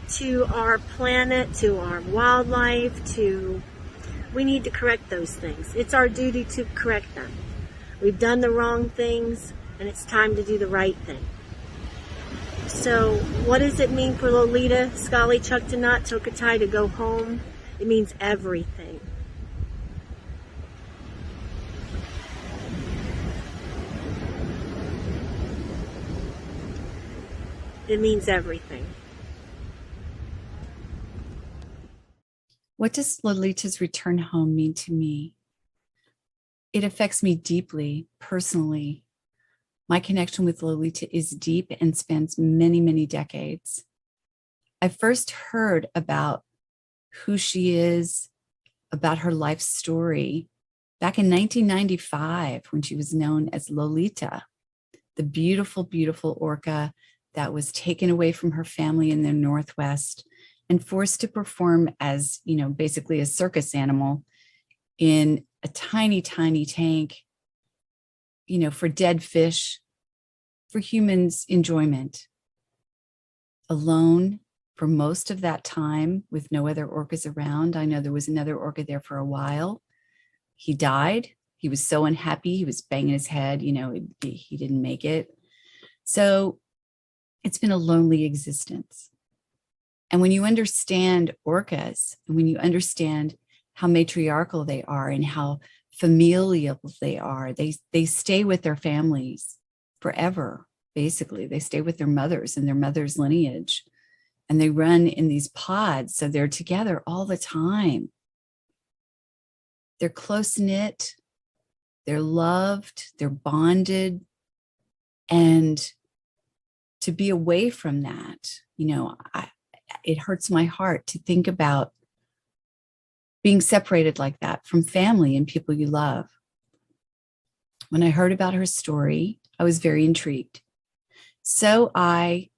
to our planet, to our wildlife, we need to correct those things. It's our duty to correct them. We've done the wrong things, and it's time to do the right thing. So what does it mean for Lolita Sk'aliCh'elh-tenaut TokiTV to go home? It means everything. It means everything. What does Lolita's return home mean to me? It affects me deeply, personally. My connection with Lolita is deep and spans many, many decades. I first heard about who she is, about her life story, back in 1995 when she was known as Lolita, the beautiful, beautiful orca that was taken away from her family in the Northwest and forced to perform as, basically a circus animal in a tiny, tiny tank, for dead fish, for humans' enjoyment. Alone, for most of that time with no other orcas around. I know there was another orca there for a while. He died. He was so unhappy. He was banging his head, you know, he didn't make it. So it's been a lonely existence. And when you understand orcas, and when you understand how matriarchal they are and how familial they are, they stay with their families forever, basically. They stay with their mothers and their mother's lineage. And they run in these pods, so they're together all the time. They're close-knit, they're loved, they're bonded. And to be away from that, you know, it hurts my heart to think about being separated like that from family and people you love. When I heard about her story, I was very intrigued. So I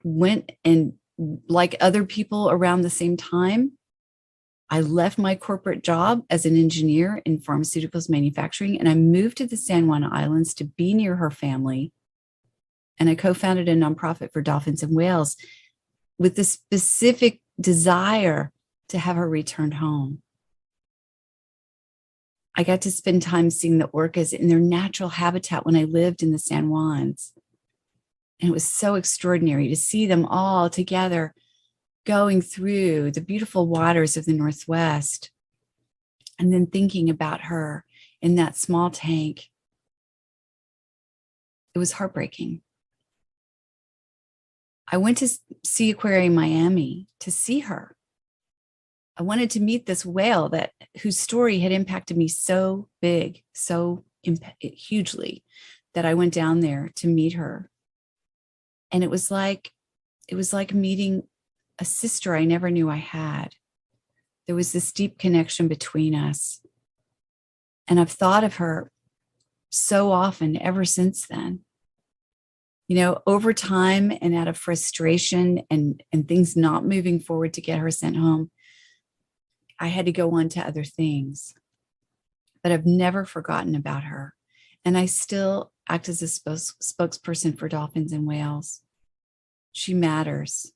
went and, like other people around the same time, I left my corporate job as an engineer in pharmaceuticals manufacturing, and I moved to the San Juan Islands to be near her family. And I co-founded a nonprofit for dolphins and whales with the specific desire to have her returned home. I got to spend time seeing the orcas in their natural habitat when I lived in the San Juans. And it was so extraordinary to see them all together going through the beautiful waters of the Northwest, and then thinking about her in that small tank. It was heartbreaking. I went to Sea Aquarium Miami to see her. I wanted to meet this whale whose story had impacted me so big, so hugely, that I went down there to meet her. And it was like meeting a sister I never knew I had. There was this deep connection between us. And I've thought of her so often ever since then. You know, over time and out of frustration and things not moving forward to get her sent home, I had to go on to other things. But I've never forgotten about her. And I still act as a spokesperson for dolphins and whales. She matters.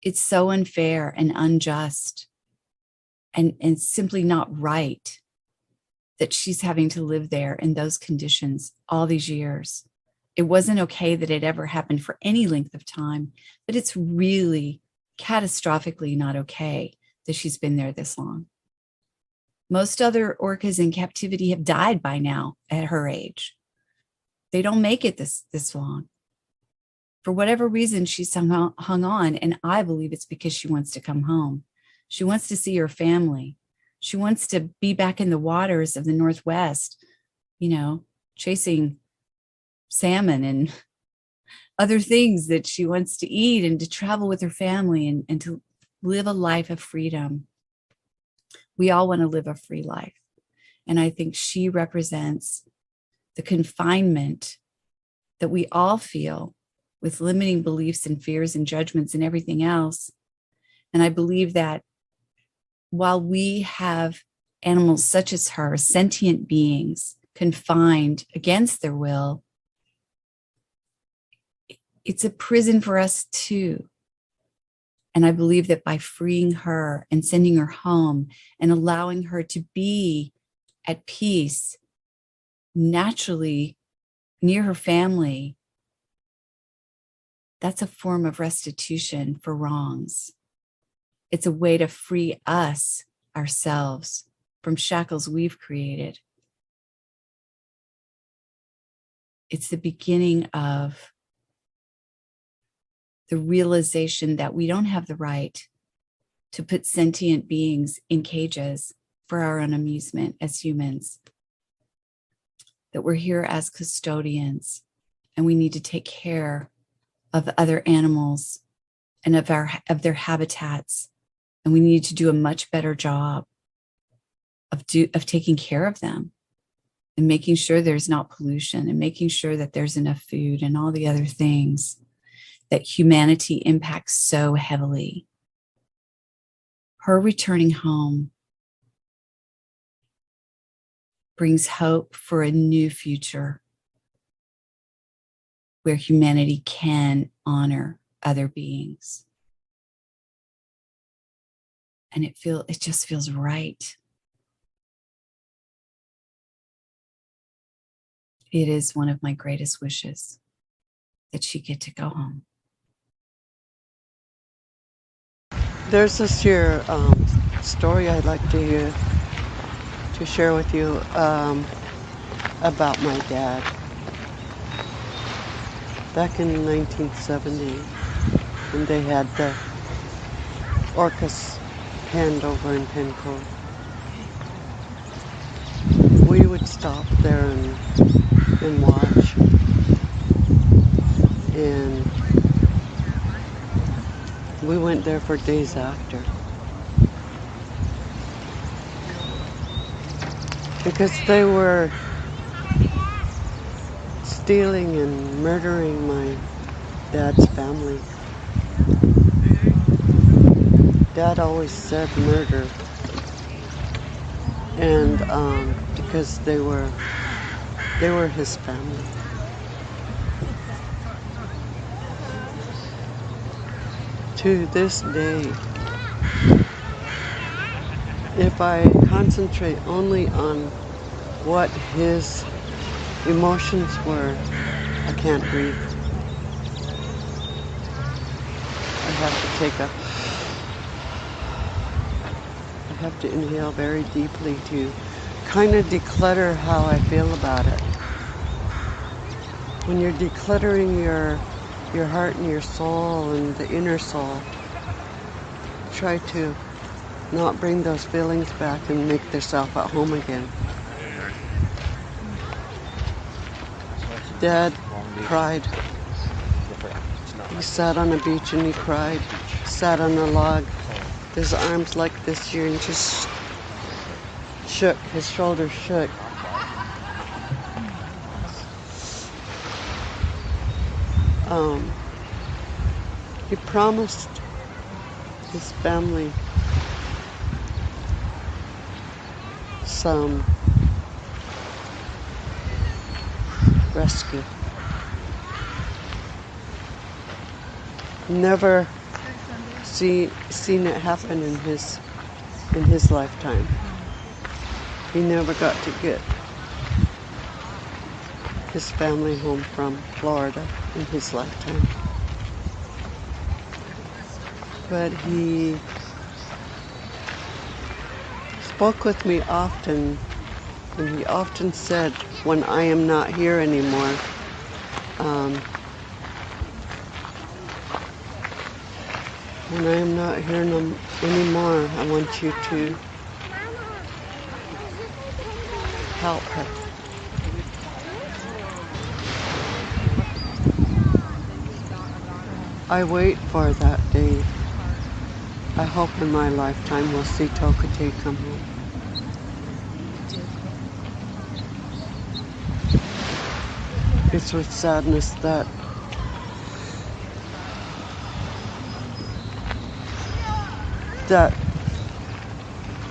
It's so unfair and unjust and simply not right that she's having to live there in those conditions all these years. It wasn't okay that it ever happened for any length of time, but it's really catastrophically not okay that she's been there this long. Most other orcas in captivity have died by now at her age. They don't make it this long. For whatever reason, she's hung on, and I believe it's because she wants to come home. She wants to see her family. She wants to be back in the waters of the Northwest, you know, chasing salmon and other things that she wants to eat, and to travel with her family and to live a life of freedom. We all want to live a free life. And I think she represents the confinement that we all feel with limiting beliefs and fears and judgments and everything else. And I believe that while we have animals such as her, sentient beings, confined against their will, it's a prison for us too. And I believe that by freeing her and sending her home and allowing her to be at peace, naturally near her family, that's a form of restitution for wrongs. It's a way to free us, ourselves, from shackles we've created. It's the beginning of the realization that we don't have the right to put sentient beings in cages for our own amusement as humans. That we're here as custodians, and we need to take care of other animals and of their habitats. And we need to do a much better job of taking care of them and making sure there's not pollution and making sure that there's enough food and all the other things that humanity impacts so heavily. Her returning home brings hope for a new future where humanity can honor other beings. And it just feels right. It is one of my greatest wishes that she get to go home. There's this here story I'd like to share with you about my dad. Back in 1970, when they had the orcas penned over in Pencove, we would stop there and watch. And we went there for days after. Because they were stealing and murdering my dad's family. Dad always said murder. And because they were his family. To this day, if I concentrate only on what his emotions were, I can't breathe. I have to inhale very deeply to kind of declutter how I feel about it. When you're decluttering your heart and your soul and the inner soul, try to not bring those feelings back and make yourself at home again. Dad cried. He sat on a beach and he cried. Sat on a log, his arms like this here, and just shook. His shoulders shook. He promised his family some rescue. Never seen it happen in his lifetime. He never got to get his family home from Florida in his lifetime. But he spoke with me often, and he often said, when I am not here anymore, when I am not here anymore, I want you to help her. I wait for that day. I hope in my lifetime we'll see TokiTV come home. It's with sadness that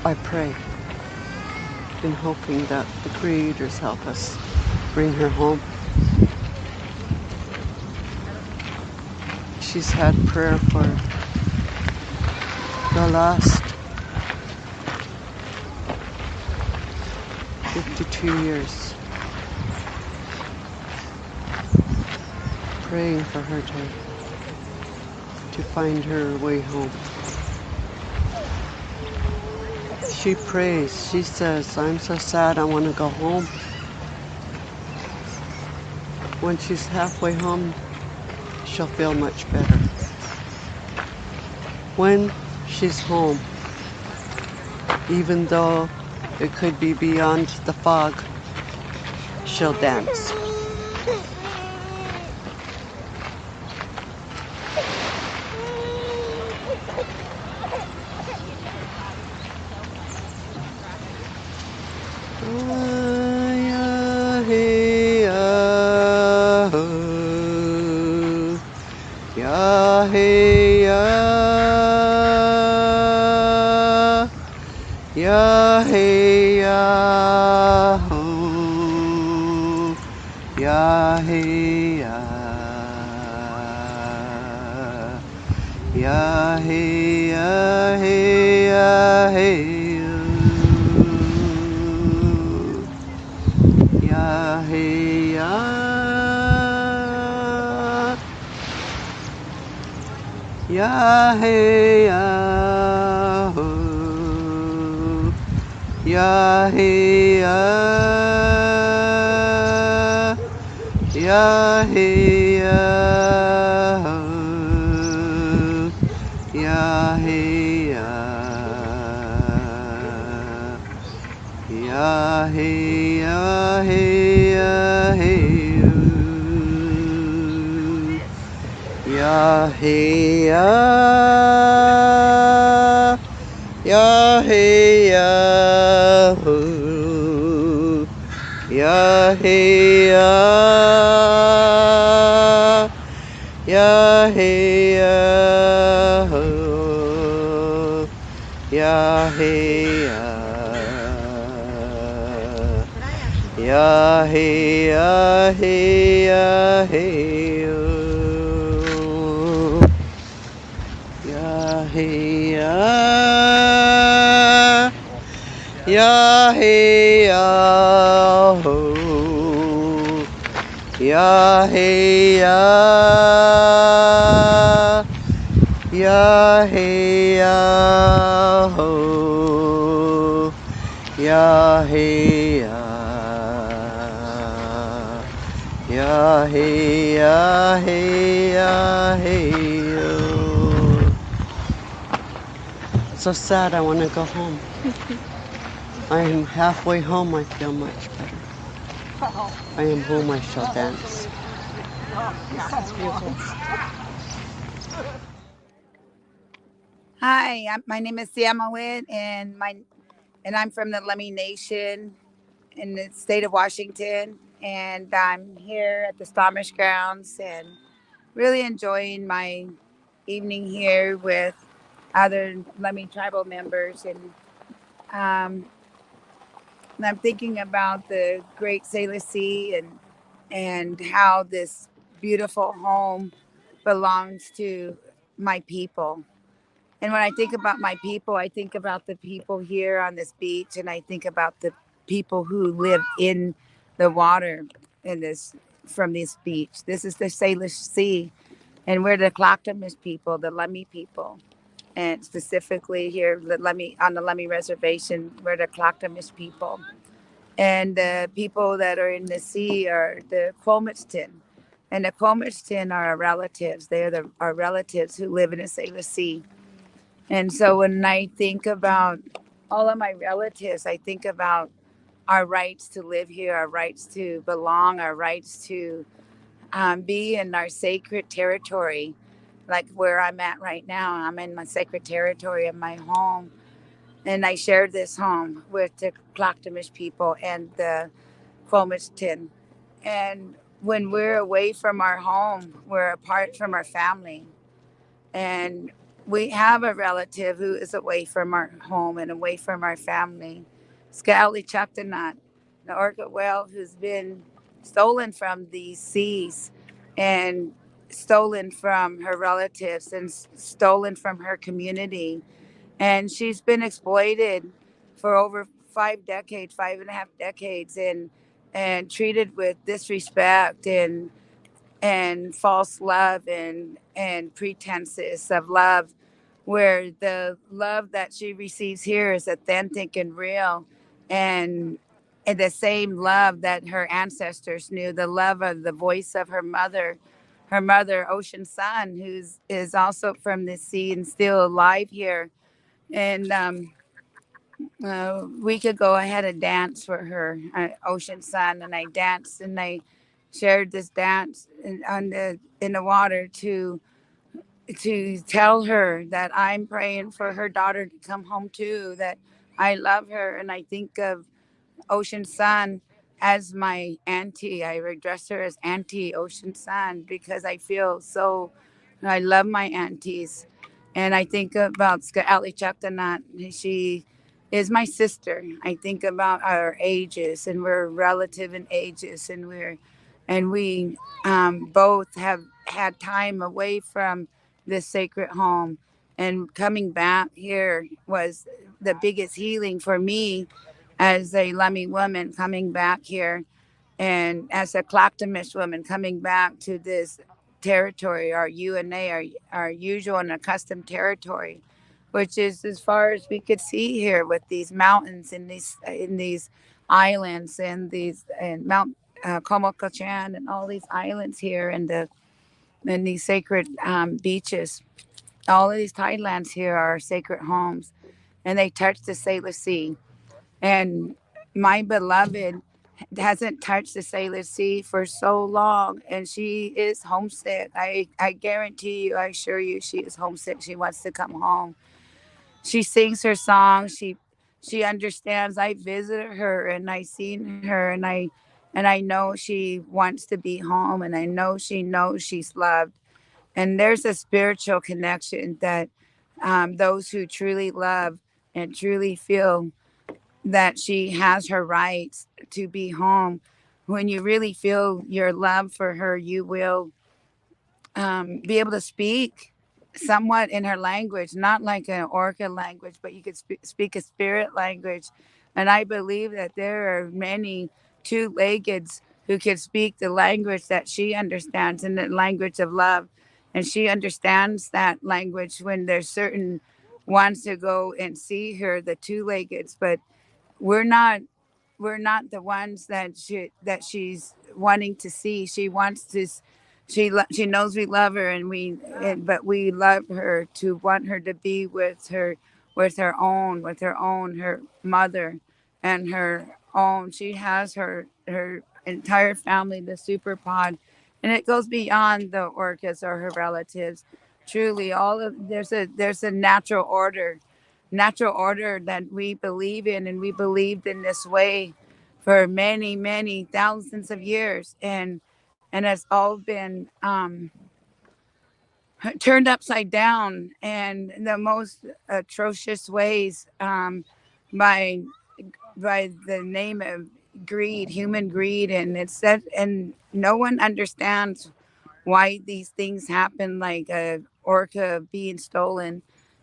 I pray in hoping that the Creators help us bring her home. She's had prayer for the last 52 years, praying for her to find her way home. She prays, she says, I'm so sad, I want to go home. When she's halfway home, she'll feel much better. When she's home, even though it could be beyond the fog, she'll dance. Ya hey ya ho, ya hey ya. Ya hey ya hey ya hey ya hey ya ya hey ya ya hey ya ya hey ya ya hey ya ya hey ya hey ya hey ya hey ya ya hey ya ya hey ya ya hey ya ya hey ya ya hey ya hey ya hey ya hey ya ya hey ya ya hey ya ya hey ya ya hey ya ya hey ya hey ya hey so sad. I want to go home. I am halfway home. I feel much better. I am home. I shall dance. Hi, my name is Siamawit, and I'm from the Lummi Nation in the state of Washington, and I'm here at the Squamish grounds and really enjoying my evening here with other Lummi tribal members, um, and I'm thinking about the Great Salish Sea and how this beautiful home belongs to my people. And when I think about my people, I think about the people here on this beach, and I think about the people who live in the water in this from this beach. This is the Salish Sea, and we're the Clackamas people, the Lummi people, and specifically here the Lummi on the Lummi Reservation, we're the Clackamas people, and the people that are in the sea are the Quomichton, and the Quomichton are our relatives. They're our relatives who live in the Salish Sea. And so when I think about all of my relatives, I think about our rights to live here, our rights to belong, our rights to be in our sacred territory, like where I'm at right now. I'm in my sacred territory of my home. And I shared this home with the Clackamas people and the Quomichton. And when we're away from our home, we're apart from our family. And we have a relative who is away from our home and away from our family, Sk'aliCh'elh-tenaut, the orca whale who's been stolen from these seas and stolen from her relatives and stolen from her community. And she's been exploited for over 5 decades, 5.5 decades, and treated with disrespect and false love and pretenses of love, where the love that she receives here is authentic and real, and the same love that her ancestors knew, the love of the voice of her mother Ocean Sun, who's is also from the sea and still alive here. And we could go ahead and dance for her, Ocean Sun, and I danced and I shared this dance in the water to tell her that I'm praying for her daughter to come home too, that I love her, and I think of Ocean Sun as my auntie. I address her as Auntie Ocean Sun because I love my aunties. And I think about Sk'aliCh'elh-tenaut. She is my sister. I think about our ages, and we're relative in ages, and we both have had time away from this sacred home. And coming back here was the biggest healing for me as a Lummi woman coming back here, and as a Clackamas woman coming back to this territory, our UNA, our usual and accustomed territory, which is as far as we could see here with these mountains and these islands and Mount Comocachan and all these islands here and these sacred beaches. All of these tidelands here are sacred homes, and they touch the Salish Sea. And my beloved hasn't touched the Salish Sea for so long, and she is homesick. I guarantee you, I assure you, she is homesick. She wants to come home. She sings her songs. She understands. I visited her and I seen her, and I know she wants to be home, and I know she knows she's loved. And there's a spiritual connection that those who truly love and truly feel that she has her rights to be home. When you really feel your love for her, you will be able to speak somewhat in her language, not like an Orca language, but you could speak a spirit language. And I believe that there are many two-leggeds who can speak the language that she understands, and the language of love. And she understands that language when there's certain ones to go and see her, the two-leggeds. But we're not the ones that she's wanting to see. She wants to. She knows we love her, but we love her to want her to be with her her mother and her own. She has her entire family, the super pod, and it goes beyond the orcas or her relatives. Truly, there's a natural order that we believe in, and we believed in this way for many thousands of years, and it's all been turned upside down, and the most atrocious ways, by the name of greed, human greed. And it's said, and no one understands why these things happen, like a orca being stolen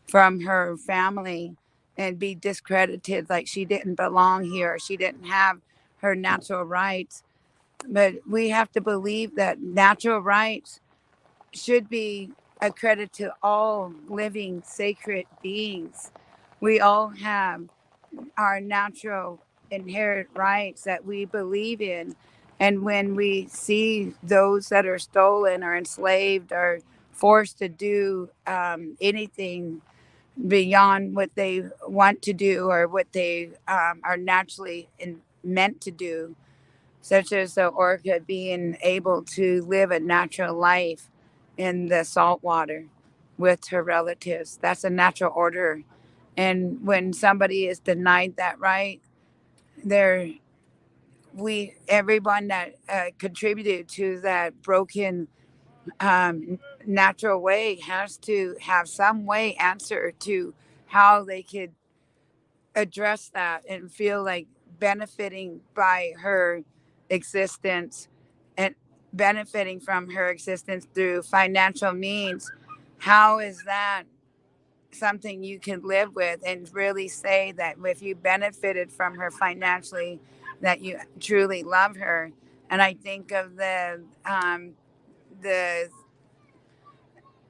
from her family and be discredited, like she didn't belong here, she didn't have her natural rights. But we have to believe that natural rights should be a credit to all living sacred beings. We all have our natural inherent rights that we believe in. And when we see those that are stolen or enslaved or forced to do anything beyond what they want to do or what they are naturally meant to do, such as the orca being able to live a natural life in the salt water with her relatives, that's a natural order. And when somebody is denied that right, everyone that contributed to that broken natural way has to have some way answer to how they could address that and feel like benefiting by her existence and benefiting from her existence through financial means. How is that something you can live with and really say that if you benefited from her financially, that you truly love her? And I think of the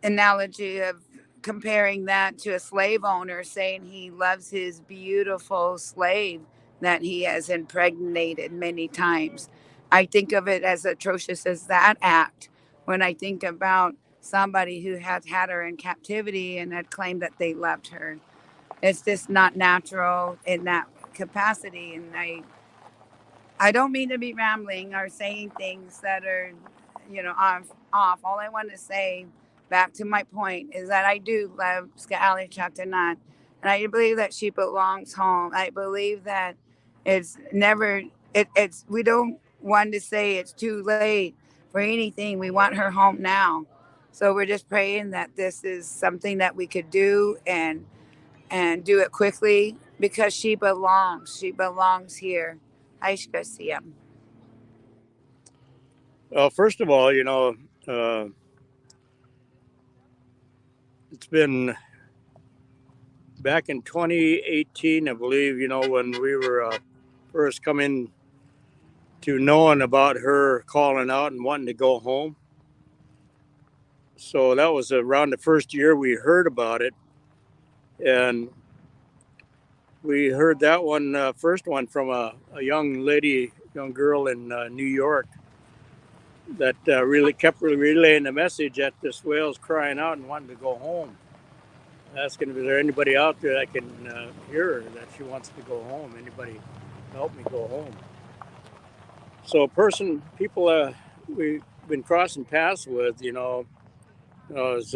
analogy of comparing that to a slave owner saying he loves his beautiful slave that he has impregnated many times. I think of it as atrocious as that act when I think about somebody who has had her in captivity and had claimed that they loved her. It's just not natural in that capacity. And I don't mean to be rambling or saying things that are, off. All I want to say, back to my point, is that I do love Sk'aliCh'elh-tenauts, and I believe that she belongs home. I believe that it's never, we don't want to say it's too late for anything. We want her home now. So we're just praying that this is something that we could do and do it quickly, because she belongs. She belongs here. Sk'aliCh'elh. Well, first of all, It's been back in 2018, I believe, when we were first coming to knowing about her calling out and wanting to go home. So that was around the first year we heard about it. And we heard that one, first one from a young girl in New York that really kept relaying the message that this whale's crying out and wanting to go home. Asking if there anybody out there that can hear her, that she wants to go home. Anybody help me go home? So people we've been crossing paths with, was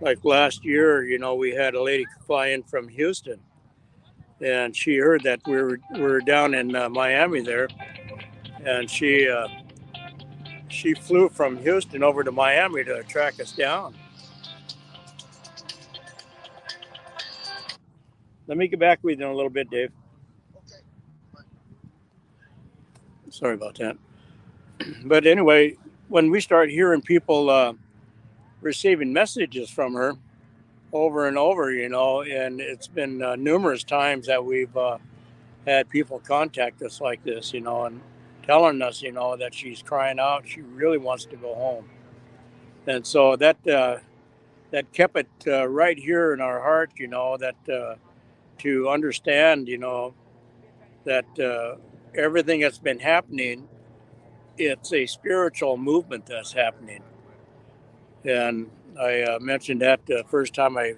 like last year, we had a lady fly in from Houston, and she heard that we were down in Miami there, and she flew from Houston over to Miami to track us down. Let me get back with you in a little bit, Dave. Sorry about that. But anyway, when we start hearing people receiving messages from her over and over, and it's been numerous times that we've had people contact us like this, and telling us, that she's crying out, she really wants to go home. And so that kept it right here in our heart, that to understand, that everything that's been happening, it's a spiritual movement that's happening. And I mentioned that the first time I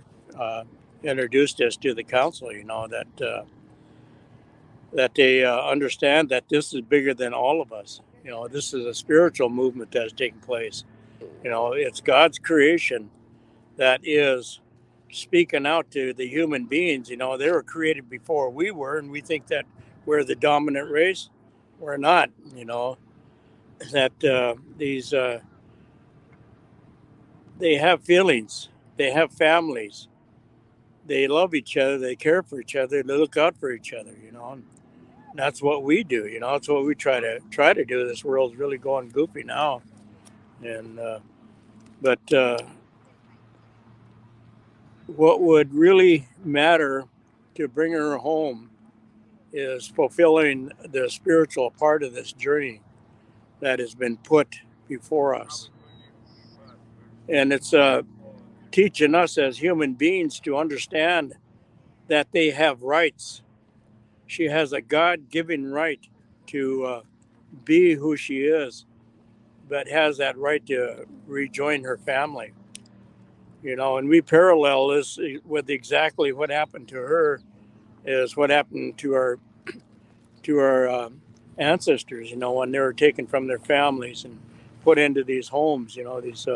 introduced this to the council, that they understand that this is bigger than all of us. This is a spiritual movement that is taking place. It's God's creation that is speaking out to the human beings. They were created before we were, and we think that we're the dominant race. We're not, that these they have feelings, they have families, they love each other, they care for each other, they look out for each other, and that's what we do. That's what we try to do. This world's really going goofy now, and but what would really matter to bring her home is fulfilling the spiritual part of this journey that has been put before us, and it's teaching us as human beings to understand that they have rights. She has a God-given right to be who she is, but has that right to rejoin her family. And we parallel this with exactly what happened to her is what happened to our ancestors, when they were taken from their families and put into these homes, these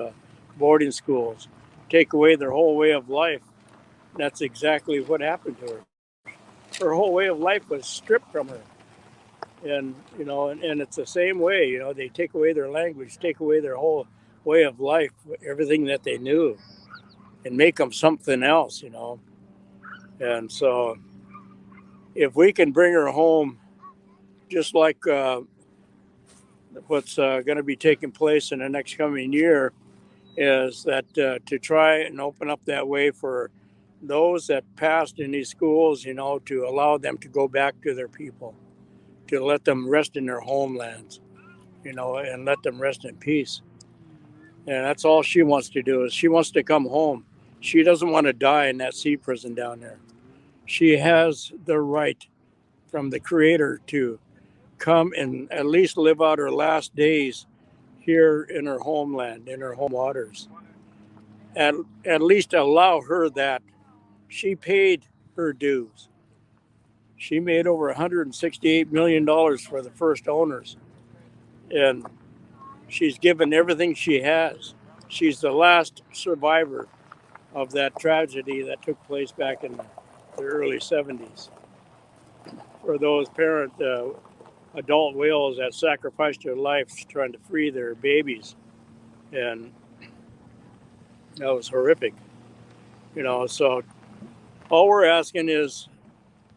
boarding schools, take away their whole way of life. That's exactly what happened to her. Her whole way of life was stripped from her. And, and it's the same way, they take away their language, take away their whole way of life, everything that they knew, and make them something else, And so if we can bring her home, just like what's going to be taking place in the next coming year, is that to try and open up that way for those that passed in these schools, to allow them to go back to their people, to let them rest in their homelands, and let them rest in peace. And that's all she wants to do, is she wants to come home. She doesn't want to die in that sea prison down there. She has the right from the Creator to come and at least live out her last days here in her homeland, in her home waters. At least allow her that. She paid her dues. She made over $168 million for the first owners. And she's given everything she has. She's the last survivor of that tragedy that took place back in the early 70s. For those adult whales that sacrificed their lives trying to free their babies. And that was horrific. So all we're asking is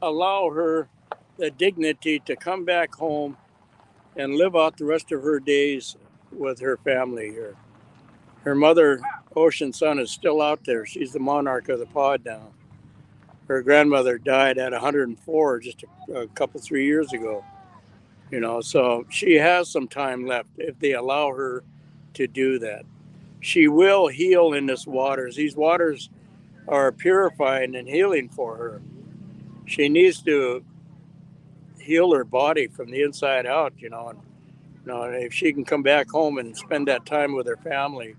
allow her the dignity to come back home and live out the rest of her days with her family here. Her mother, Ocean Sun, is still out there. She's the monarch of the pod now. Her grandmother died at 104 just a couple, 3 years ago. So she has some time left if they allow her to do that. She will heal in this waters. These waters are purifying and healing for her. She needs to heal her body from the inside out, and if she can come back home and spend that time with her family,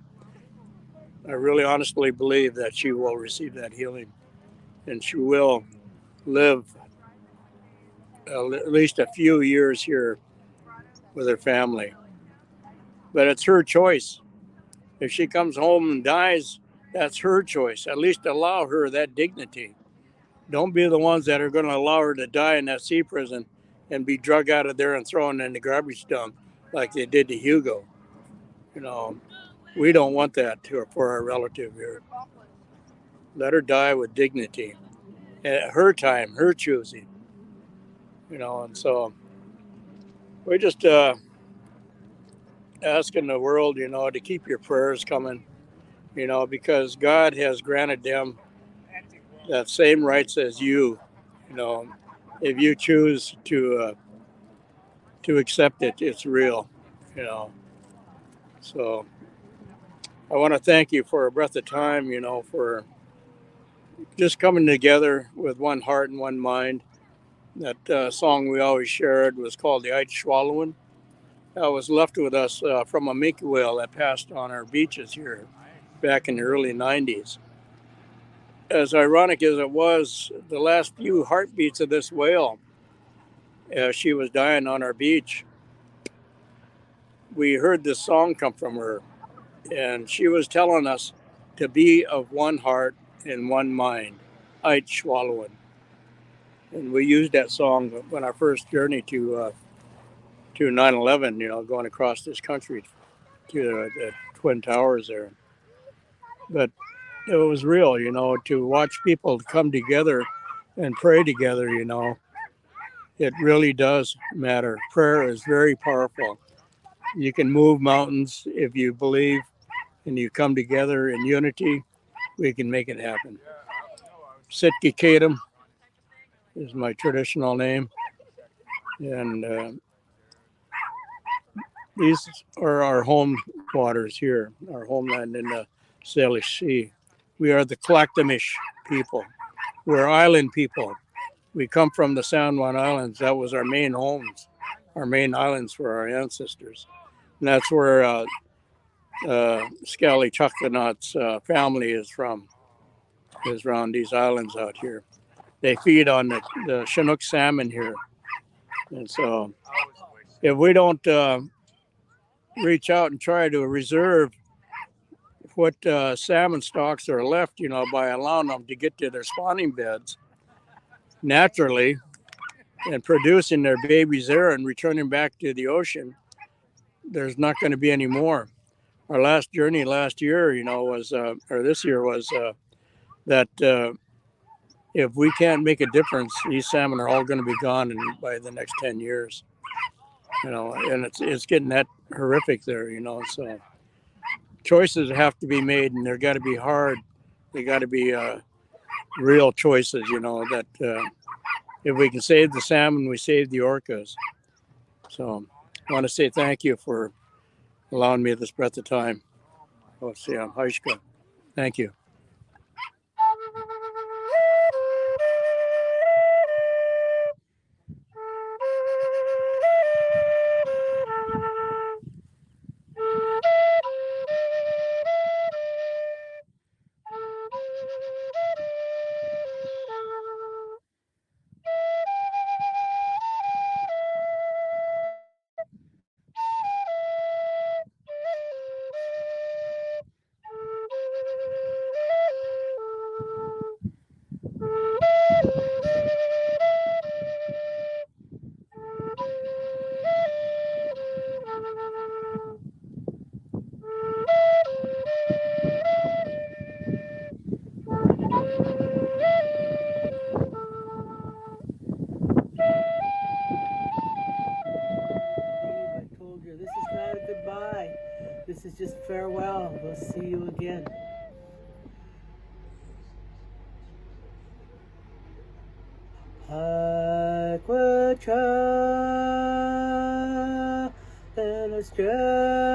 I really honestly believe that she will receive that healing and she will live at least a few years here with her family. But it's her choice. If she comes home and dies, that's her choice. At least allow her that dignity. Don't be the ones that are going to allow her to die in that sea prison and be drug out of there and thrown in the garbage dump like they did to Hugo. We don't want that for our relative here. Let her die with dignity. At her time, her choosing. And so we're just asking the world, to keep your prayers coming, because God has granted them that same rights as you. If you choose to accept it, it's real. So I want to thank you for a breath of time, for just coming together with one heart and one mind. That song we always shared was called the Sk'aliCh'elh-tenaut. That was left with us from a minke whale that passed on our beaches here back in the early 90s. As ironic as it was, the last few heartbeats of this whale, as she was dying on our beach, we heard this song come from her. And she was telling us to be of one heart and one mind, Sk'aliCh'elh-tenaut. And we used that song on our first journey to 9/11, going across this country to the Twin Towers there. But it was real, to watch people come together and pray together, it really does matter. Prayer is very powerful. You can move mountains if you believe and you come together in unity, we can make it happen. Sk'aliCh'elh-tenaut is my traditional name. And these are our home waters here, our homeland in the Salish Sea. We are the Sk'aliCh'elh-tenauts people. We're island people. We come from the San Juan Islands. That was our main homes, our main islands for our ancestors. And that's where Sk'aliCh'elh-tenauts family is from, is around these islands out here. They feed on the Chinook salmon here. And so if we don't reach out and try to reserve what salmon stocks are left, by allowing them to get to their spawning beds naturally and producing their babies there and returning back to the ocean, there's not going to be any more. Our last journey last year, was, or this year was that if we can't make a difference, these salmon are all going to be gone by the next 10 years. And it's getting that horrific there, so choices have to be made and they're got to be hard. They got to be real choices, that if we can save the salmon, we save the orcas. So I want to say thank you for allowing me this breath of time. Thank you. is just farewell. We'll see you again. Sk'aliCh'elh-tenaut, Sk'aliCh'elh-tenaut,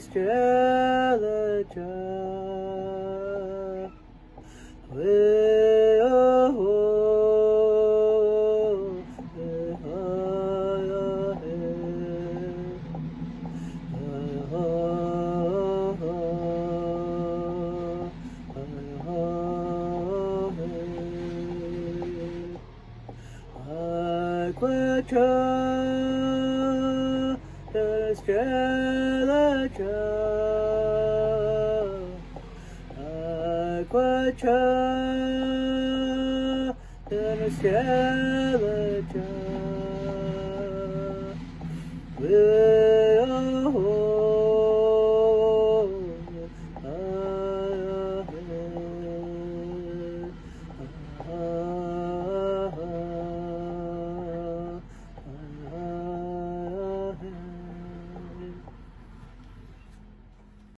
Sk'aliCh'elh-tenaut, Sk'aliCh'elh-tenaut.